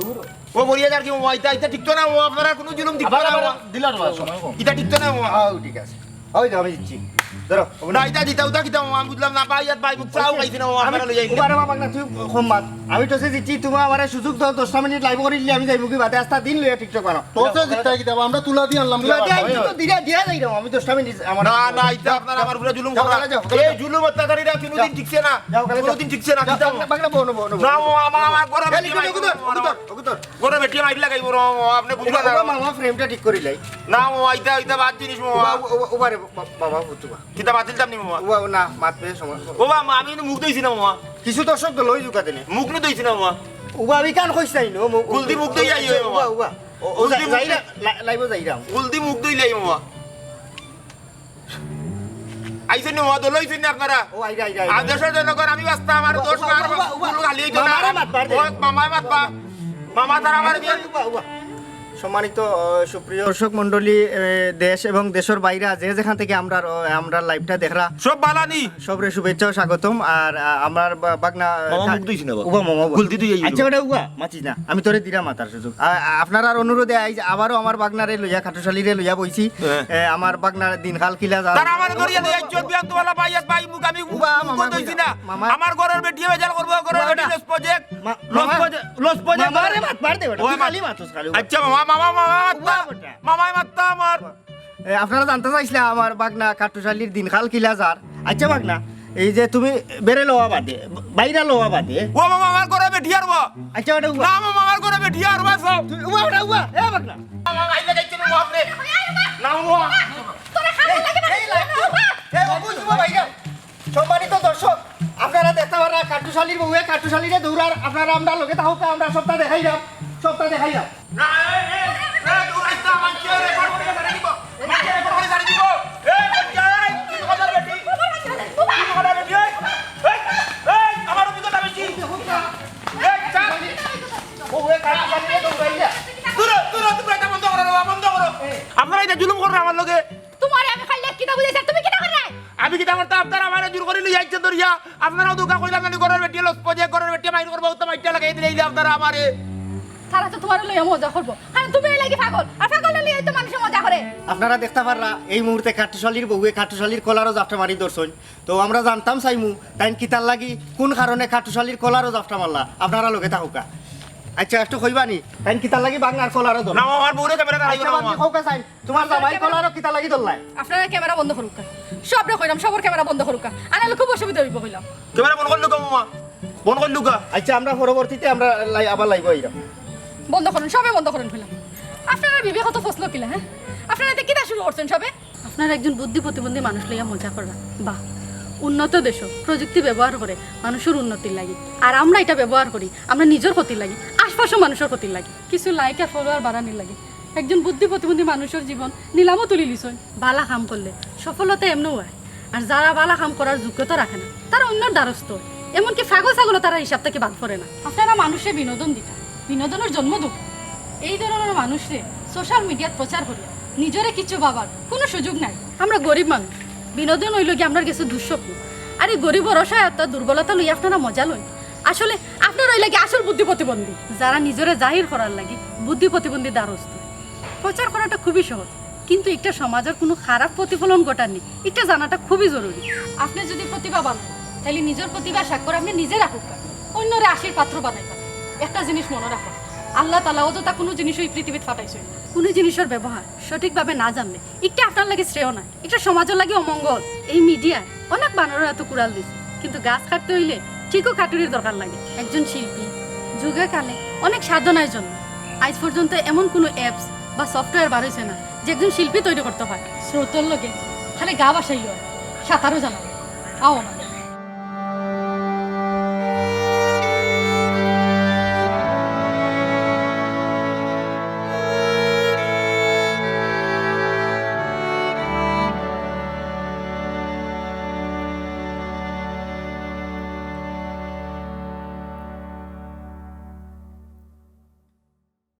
ও বলিয়া যার কি মামা এটা ঠিক তো না মামা আপনারা কোনো জুলুম ঠিক আবার না আবার মামা দিলার বাবা সময় কম এটা ঠিক তো না মামা ঠিক আছে ওই তো আমি দিচ্ছি ধরো না এটা দিতা উদা কিটা মামা আমি বুঝলাম না বাইয়াত বাই মুখ চাও খাইছি না মামা আপনারা লই যাইলেন উবারে বাবা না তুই কম মাত আমি তো দিচ্ছি তুমি আমারে সুযোগ দাও 10টা মিনিট লাইভ করে দিলে আমি যাইব কি বাদে আস্তা দিন লইয়া টিকটক বানাও তোতে জিততা কি দেব আমরা তুলা দিয়ে আনলাম তুই তো দিয়া যাই দাও আমি 10টা মিনিট আমার না না এটা আপনারা আমার পুরো জুলুম যাও, করা যাও, এই জুলুম অত্যাচারীরা কোনোদিন ঠিকছে না যাও, যাও। কোনোদিন ঠিকছে না কিটা মামা? বাগনা বনো বনো না মামা আমার ঘরে খালি বেটি করে ওকে ধর ঘরে বেটি মাইর লাগাইব মামা আপনি বুঝলেন না মামা ফ্রেমটা ঠিক করি লাই না মামা এটা বাদ জিনিস মামা উবারে বাবা ফুতুবা কিটা বাতিল জানি মামা উবা না মাতবে সময় ও মামা আমি কিন্তু মুখ দইছি না মামা কিছু দর্শক তো লই জুকা দেনে মুখ নি দইছি না মামা উবা আমি কান কইছ নাই নো গুলদি মুখ দই যাই উবা উবা ও গুলদি মুখ যাইরা লাইভ যাইরা গুলদি মুখ দইলাই মামা আইছেন মামা দলইছেন না আপনারা ও আইরা আইরা আদেশের জনগণ আমি বাস্তা আমার দোষ কার খালি হইতো না মামারে মাতবার দে। মামায় মাতবা মামা তারা আমার বিয়ে সম্মানিত সুপ্রিয় দর্শক মন্ডলী দেশ এবং দেশের বাইরে যে যেখান থেকে আমরা লাইভটা দেখরা সব বালানি সবরে শুভেচ্ছা ও স্বাগতম আর আমার বাগনা মামা মুখ দিছি না উবা মামা গুলদি তুই যাই আচ্ছা ওটা উবা মাতিস না আমি তোরে দিরা মাতার সুযোগ আপনার আর অনুরোধে আবারও আমার বাগনারে লইয়া খাটুশালীরে লইয়া বইছি আমার বাগনার দিনকাল কিলা যা তারা আমার দরিয়া দিয়ে আইছত বিয়ান তো বলা বাইয়াস বাই মুখ আমি উবা, মামা, দইছি না মামা। আমার ঘরের বেটিয়ে বেজাল করব ঘরের বেটি লস প্রজেক্ট লস প্রজেক্ট মামারে মাতবার দে ওটা ওই তুই খালি মাতুস খালি আচ্ছা মামা মাত্তা মামায় মাত্তা আমার আপনারা জানতে চাইছিলে আমার বাগনা কাটুশালীর দিনকাল কিলা যার আচ্ছা বাগনা এই যে তুমি বেড়ে লওয়া বাদে বাইরা লওয়া বাদে ও মামা আমার ঘরে বেটি আরবা আচ্ছা ওটা উবা না মামা আমার ঘরে বেটি আরবা সব তুই উবা ওটা উবা এ বাগনা মামা আইলে যাইছেন মামা আপনি না মামা সম্মানিত দর্শক আপনারা দেখতে পারা কাটুশালীর বউয়ে কাটুশালীরে দৌড়ার আপনারা আমরা লগে থাকুক আমরা সপ্তাহ দেখাই যাও না দৌড়াইতা মানছে রেকর্ড করে ছাড়ি দিব মানছে রেকর্ড করে ছাড়ি দিব এ বেটি কি কথা বেটি কি কথা বেটি লগে তোমারে আমি খাইলে কিটা বুঝাইছ তুমি কিটা করে আমি কিতা করতে আপনারা আমার দূর করে লই যাচ্ছেন ধরিয়া আপনারাও দুকা কইলাম না ঘরের বেটি লস পজে ঘরের বেটি মাইর করব তো মাইটা লাগাই দিলে আপনারা আমারে তারা তো তোমার লইয়া মজা করবো কারণ তুমি লাগি পাগল আর পাগল লইয়া তো মানুষ মজা করে আপনারা দেখতে পাররা এই মুহূর্তে কাঠুশালীর বউয়ে কাঠুশালীর কলারও জাফটা মারি দর্শন তো আমরা জানতাম চাইমু তাই কিতার লাগি কোন কারণে কাঠুশালীর কলারও জাফটা মারলা আপনারা লগে থাকুকা আচ্ছা একটু কইবানি তাই কিতার লাগি বাংলার কলারও ধর না আমার বউরে ক্যামেরা আচ্ছা রাখি বাকি কওকা চাই তোমার জামাই কলারও কিতার লাগি ধরলাই আপনারা ক্যামেরা বন্ধ করুক সব রে কইলাম সবার ক্যামেরা বন্ধ করুক আনা লোক অসুবিধা হইব কইলাম ক্যামেরা বন্ধ করলু মামা বন্ধ করলু আচ্ছা আমরা পরবর্তীতে আমরা আবার লাইব আইরাম বন্ধ করুন সবে বন্ধ করুন কইলাম আপনারা বিবেক কত ফসল কিলা হ্যাঁ আপনারা এতে কিটা শুরু করছেন সবে আপনারা একজন বুদ্ধি প্রতিবন্ধী মানুষ লইয়া মজা করা বাহ উন্নত দেশ প্রযুক্তি ব্যবহার করে মানুষের উন্নতির লাগি আর আমরা এটা ব্যবহার করি আমরা নিজের ক্ষতির লাগি আশপাশের মানুষের ক্ষতির লাগি কিছু লাইক আর ফলোয়ার বাড়ানির লাগি একজন বুদ্ধি প্রতিবন্ধী মানুষের জীবন নিলামও তুলি লিছই বালা কাম করলে সফলতা এমনও হয় আর যারা বালা কাম করার যোগ্যতা রাখে না তারা অন্যর দ্বারস্থ হয়। এমনকি ফাগল ছাগলও তারা হিসাব থেকে বাদ পড়ে না আপনারা মানুষের বিনোদন দিতা বিনোদনের জন্ম দুঃখ এই ধরনের মানুষরে সোশ্যাল মিডিয়াত প্রচার করি নিজরে কিছু বাবার কোনো সুযোগ নাই আমরা গরিব মানুষ বিনোদন হইল কি আমরা কিছু দুঃস্বপ্ন আর এই গরিবর অসহায়তা দুর্বলতা লই আপনারা মজা লই আসলে আপনার ওই লাগে আসল বুদ্ধি প্রতিবন্ধী যারা নিজরে জাহির করার লাগে বুদ্ধি প্রতিবন্ধী দ্বারস্থ প্রচার করাটা খুবই সহজ কিন্তু একটা সমাজের কোনো খারাপ প্রতিফলন ঘটাননি এটা জানাটা খুবই জরুরি আপনি যদি প্রতিভাবান হন, তাহলে নিজের প্রতিভা স্বাক্ষর আপনি নিজে রাখুক অন্যরে আশির পাত্র বানাইবেন একটা জিনিস মনে রাখো আল্লাহ তালা অযথা কোনো জিনিস ওই পৃথিবীতে ফাটাইছে না। কোনো জিনিসের ব্যবহার সঠিকভাবে না জানলে একটা আপনার লাগে শ্রেয় নয় একটা সমাজের লাগে অমঙ্গল এই মিডিয়ায় অনেক বানরের এত কুড়াল দিছে কিন্তু গাছ কাটতে হইলে ঠিকও কাটুরির দরকার লাগে একজন শিল্পী যুগে কালে অনেক সাধনার জন্য আজ পর্যন্ত এমন কোনো অ্যাপস বা সফটওয়্যার বার হয়েছে না যে একজন শিল্পী তৈরি করতে পারে স্রোতর লগে খালি গা বাসাইও সাঁতারও জানা আও